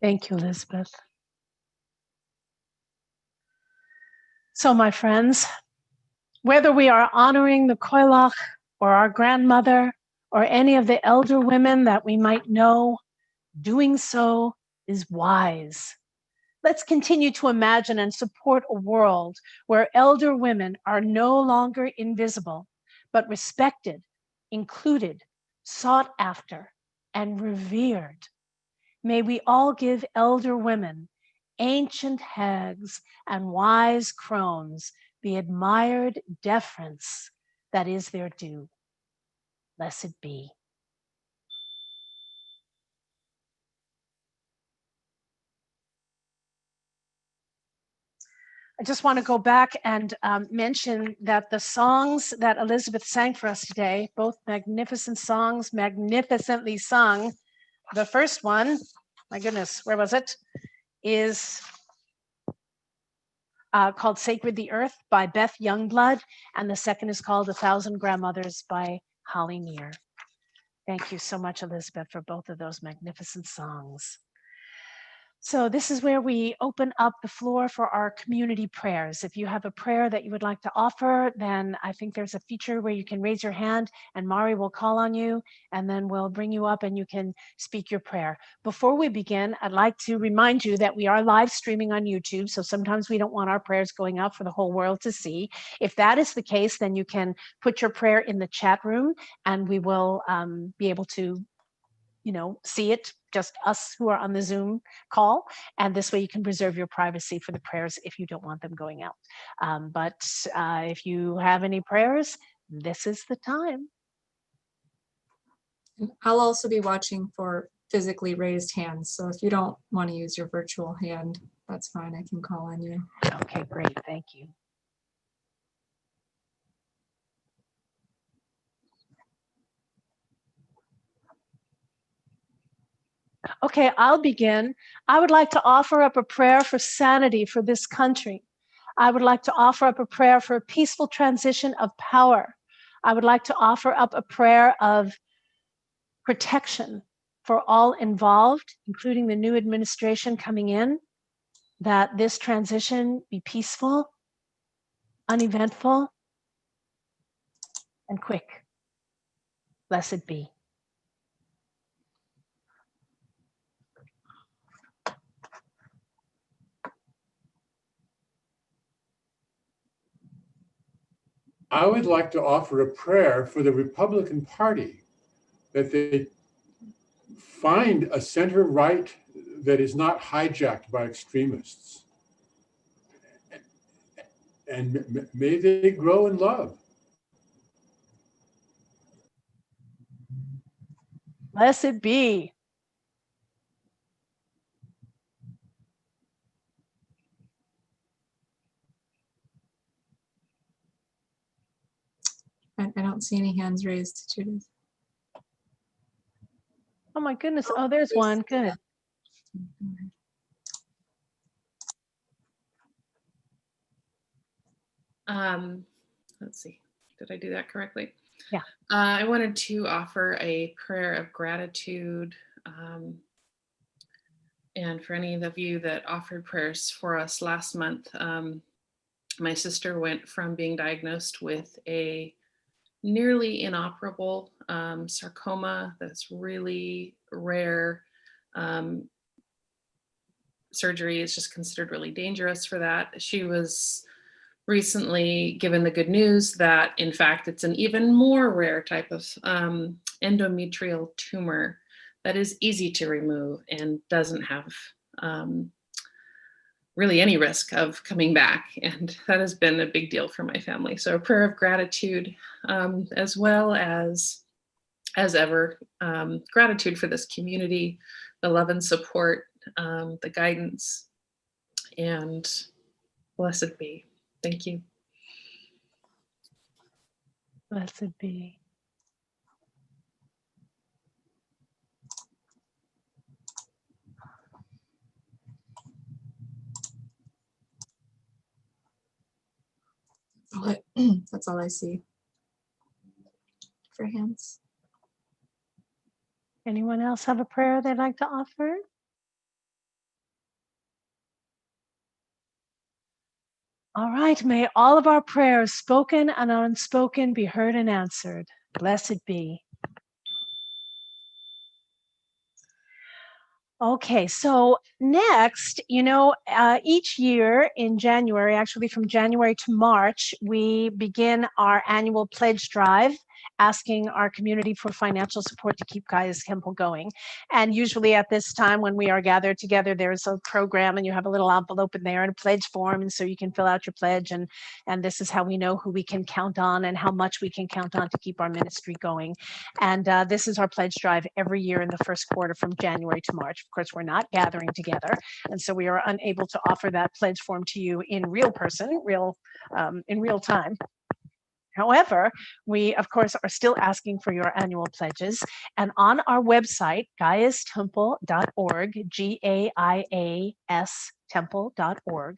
Thank you, Elizabeth. So, my friends, whether we are honoring the Koilach or our grandmother or any of the elder women that we might know, doing so is wise. Let's continue to imagine and support a world where elder women are no longer invisible, but respected, included, sought after, and revered. May we all give elder women, ancient hags, and wise crones the admired deference that is their due. Blessed be. I just want to go back and mention that the songs that Elizabeth sang for us today, both magnificent songs, magnificently sung. The first one, my goodness, where was it? Is called Sacred the Earth by Beth Youngblood, and the second is called 1,000 Grandmothers by Holly Neer. Thank you so much, Elizabeth, for both of those magnificent songs. So this is where we open up the floor for our community prayers. If you have a prayer that you would like to offer, then I think there's a feature where you can raise your hand and Mari will call on you, and then we'll bring you up and you can speak your prayer. Before we begin, I'd like to remind you that we are live streaming on YouTube, so sometimes we don't want our prayers going out for the whole world to see. If that is the case, then you can put your prayer in the chat room and we will be able to see it, just us who are on the Zoom call. And this way you can preserve your privacy for the prayers if you don't want them going out. But if you have any prayers, this is the time. I'll also be watching for physically raised hands. So if you don't want to use your virtual hand, that's fine. I can call on you. Okay, great. Thank you. Okay, I'll begin. I would like to offer up a prayer for sanity for this country. I would like to offer up a prayer for a peaceful transition of power. I would like to offer up a prayer of protection for all involved, including the new administration coming in, that this transition be peaceful, uneventful, and quick. Blessed be. I would like to offer a prayer for the Republican Party, that they find a center right that is not hijacked by extremists. And may they grow in love. Blessed be. I don't see any hands raised, Judith. Oh my goodness. Oh, there's one. Good. Let's see. Did I do that correctly? Yeah. I wanted to offer a prayer of gratitude. And for any of you that offered prayers for us last month, my sister went from being diagnosed with a nearly inoperable sarcoma that's really rare. Surgery is just considered really dangerous for that. She was recently given the good news that, in fact, it's an even more rare type of endometrial tumor that is easy to remove and doesn't have really any risk of coming back. And that has been a big deal for my family. So a prayer of gratitude, as well as ever, gratitude for this community, the love and support, the guidance, and blessed be. Thank you. Blessed be. That's all I see for hands. Anyone else have a prayer they'd like to offer? All right, may all of our prayers, spoken and unspoken, be heard and answered. Blessed be. Okay, so next, each year in January, actually from January to March, we begin our annual pledge drive, asking our community for financial support to keep Gaia's Temple going. And usually at this time when we are gathered together, there's a program and you have a little envelope in there and a pledge form. And so you can fill out your pledge. And this is how we know who we can count on and how much we can count on to keep our ministry going. And this is our pledge drive every year in the first quarter from January to March. Of course, we're not gathering together. And so we are unable to offer that pledge form to you in real person, in real time. However, we, of course, are still asking for your annual pledges. And on our website, gaiastemple.org, gaiatemple.org.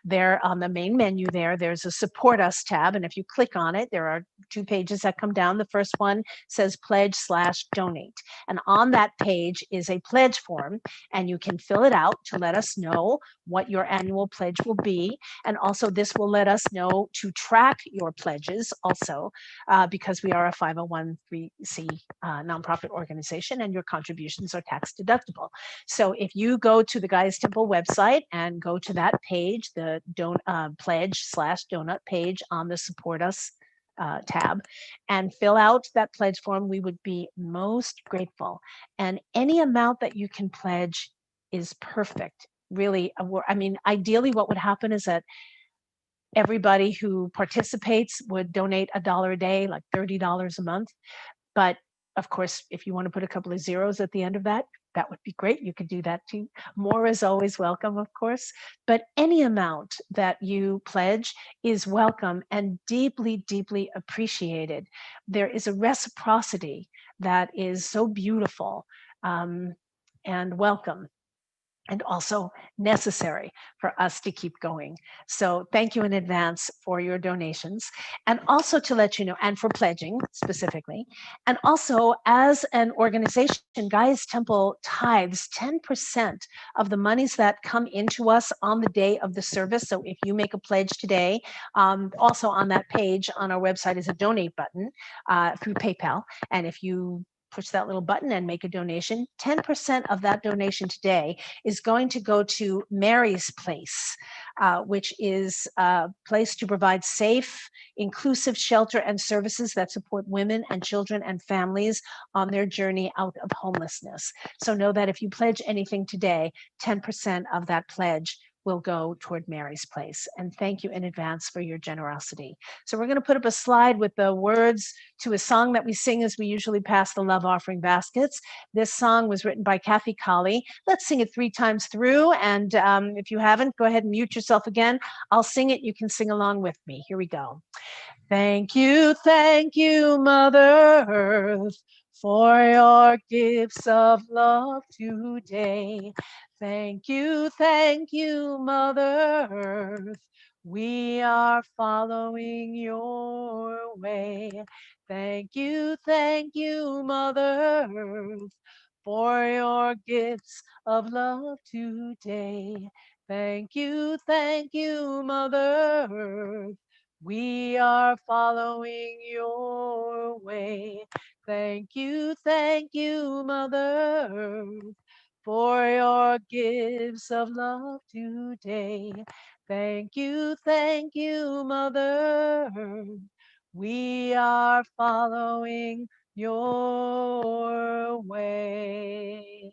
There on the main menu there's a Support Us tab. And if you click on it, there are 2 pages that come down. The first one says pledge/donate. And on that page is a pledge form, and you can fill it out to let us know what your annual pledge will be. And also this will let us know to track your pledges also, because we are a 501c nonprofit organization, and your contributions are tax deductible. So if you go to the Gaia's Temple website and go to that page, the pledge/donut page on the Support Us tab, and fill out that pledge form, we would be most grateful. And any amount that you can pledge is perfect. Really, I mean, ideally what would happen is that everybody who participates would donate $1 a day, like $30 a month. But of course, if you want to put a couple of zeros at the end of that, that would be great. You could do that too. More is always welcome, of course. But any amount that you pledge is welcome and deeply, deeply appreciated. There is a reciprocity that is so beautiful and welcome, and also necessary for us to keep going. So thank you in advance for your donations, and also to let you know, and for pledging specifically. And also, as an organization, Gaia's Temple tithes 10% of the monies that come into us on the day of the service. So if you make a pledge today, also on that page on our website is a donate button through PayPal. And if you push that little button and make a donation, 10% of that donation today is going to go to Mary's Place, which is a place to provide safe, inclusive shelter and services that support women and children and families on their journey out of homelessness. So know that if you pledge anything today, 10% of that pledge will go toward Mary's Place. And thank you in advance for your generosity. So we're going to put up a slide with the words to a song that we sing as we usually pass the love offering baskets. This song was written by Kathy Colley. Let's sing it 3 times through. And if you haven't, go ahead and mute yourself again. I'll sing it. You can sing along with me. Here we go. Thank you, Mother Earth, for your gifts of love today. Thank you, Mother Earth. We are following your way. Thank you, Mother Earth, for your gifts of love today. Thank you, Mother Earth. We are following your way. Thank you, Mother Earth, for your gifts of love today. Thank you, Mother Earth. We are following your way.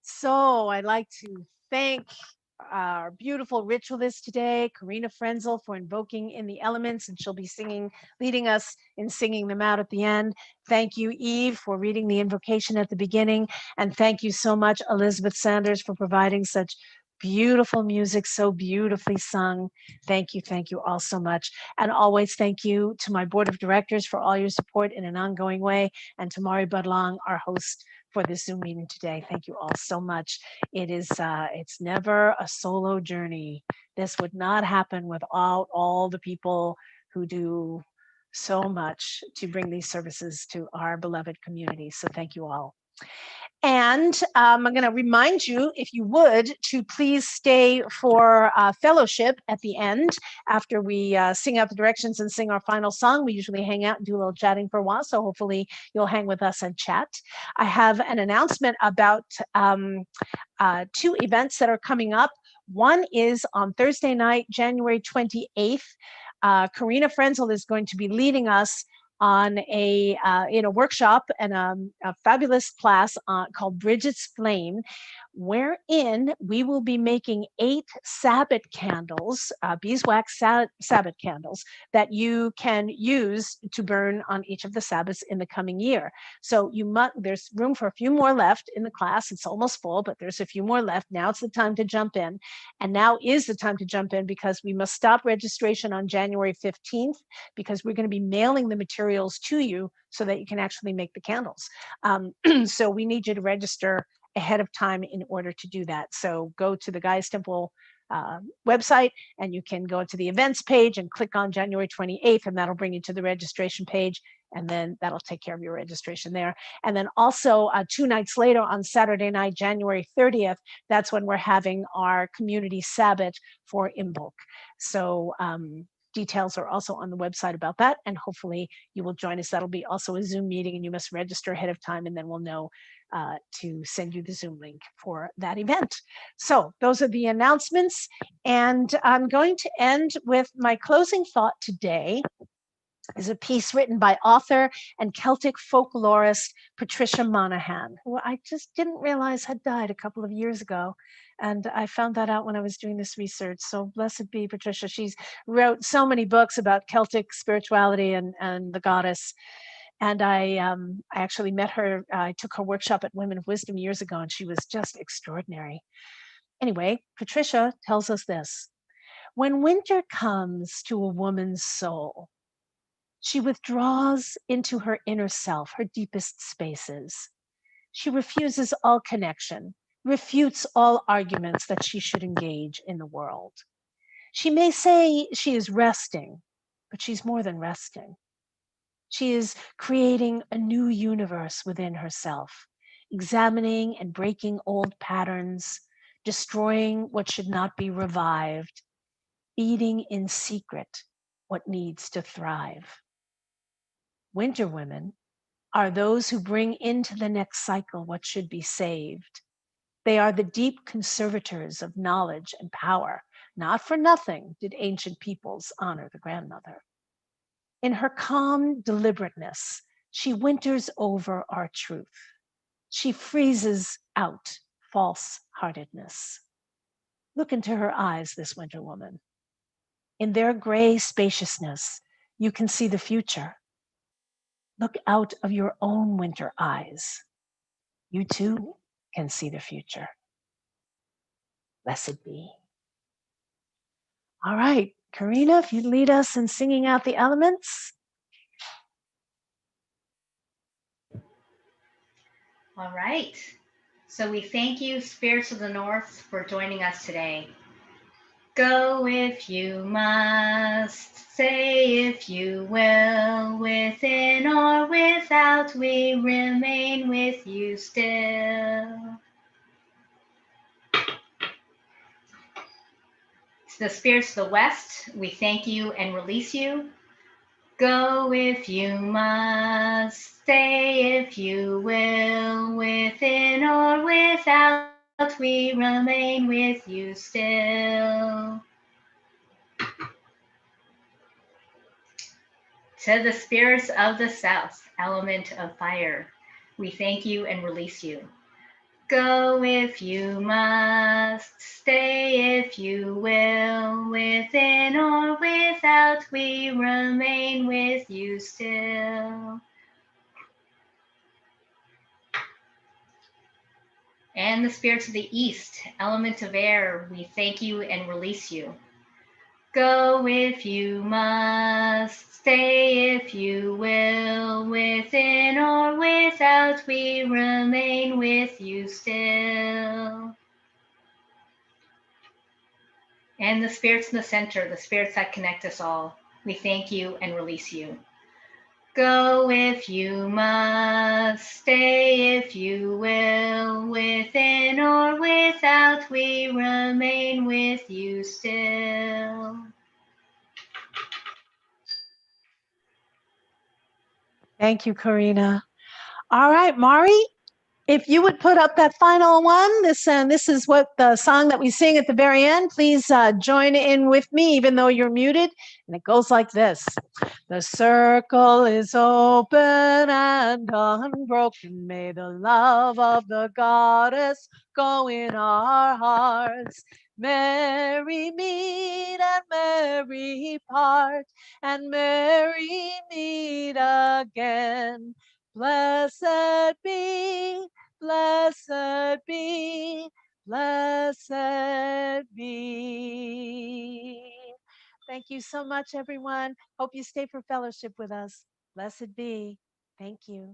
So I'd like to thank our beautiful ritualist today, Karina Frenzel, for invoking in the elements, and she'll be leading us in singing them out at the end. Thank you, Eve, for reading the invocation at the beginning. And thank you so much, Elizabeth Sanders, for providing such beautiful music, so beautifully sung. Thank you all so much. And always thank you to my board of directors for all your support in an ongoing way, and to Mari Budlong, our host for this Zoom meeting today. Thank you all so much. It is, it's never a solo journey. This would not happen without all the people who do so much to bring these services to our beloved community. So thank you all. And I'm going to remind you, if you would, to please stay for fellowship at the end after we sing out the directions and sing our final song. We usually hang out and do a little chatting for a while, so hopefully you'll hang with us and chat. I have an announcement about 2 events that are coming up. One is on Thursday night, January 28th. Karina Frenzel is going to be leading us on in a workshop and a fabulous class called Bridget's Flame, wherein we will be making 8 Sabbath candles, beeswax Sabbath candles, that you can use to burn on each of the Sabbaths in the coming year. So there's room for a few more left in the class. It's almost full, but there's a few more left. Now it's the time to jump in. And now is the time to jump in, because we must stop registration on January 15th, because we're going to be mailing the materials to you so that you can actually make the candles. So we need you to register ahead of time in order to do that. So go to the Gaia's Temple website, and you can go to the events page and click on January 28th, and that'll bring you to the registration page, and then that'll take care of your registration there. And then also 2 nights later on Saturday night, January 30th, that's when we're having our community Sabbath for Imbolc. So details are also on the website about that, and hopefully you will join us. That'll be also a Zoom meeting, and you must register ahead of time, and then we'll know to send you the Zoom link for that event. So those are the announcements, and I'm going to end with my closing thought today is a piece written by author and Celtic folklorist Patricia Monaghan, who I just didn't realize had died a couple of years ago. And I found that out when I was doing this research. So blessed be Patricia. She's wrote so many books about Celtic spirituality and the goddess. And I actually met her, I took her workshop at Women of Wisdom years ago, and she was just extraordinary. Anyway, Patricia tells us this: when winter comes to a woman's soul, she withdraws into her inner self, her deepest spaces. She refuses all connection, refutes all arguments that she should engage in the world. She may say she is resting, but she's more than resting. She is creating a new universe within herself, examining and breaking old patterns, destroying what should not be revived, eating in secret what needs to thrive. Winter women are those who bring into the next cycle what should be saved. They are the deep conservators of knowledge and power. Not for nothing did ancient peoples honor the grandmother. In her calm deliberateness, she winters over our truth. She freezes out false-heartedness. Look into her eyes, this winter woman. In their gray spaciousness, you can see the future. Look out of your own winter eyes. You too can see the future. Blessed be. All right, Karina, if you'd lead us in singing out the elements. All right. So we thank you, Spirits of the North, for joining us today. Go if you must, say if you will, within or without, we remain with you still. To the Spirits of the West, we thank you and release you. Go if you must, stay if you will, within or without, we remain with you still. To the Spirits of the South, element of fire, we thank you and release you. Go if you must, stay if you will, within or without, we remain with you still. And the Spirits of the East, element of air, we thank you and release you. Go if you must, stay if you will, within or without, we remain with you still. And the Spirits in the center, the spirits that connect us all, we thank you and release you. Go if you must, stay if you will, within or without, we remain with you still. Thank you, Karina. All right, Mari, if you would put up that final one, this is what the song that we sing at the very end. Please join in with me, even though you're muted. And it goes like this. The circle is open and unbroken. May the love of the goddess go in our hearts. Merry meet and merry part, and merry meet again. Blessed be, blessed be, blessed be. Thank you so much, everyone. Hope you stay for fellowship with us. Blessed be. Thank you.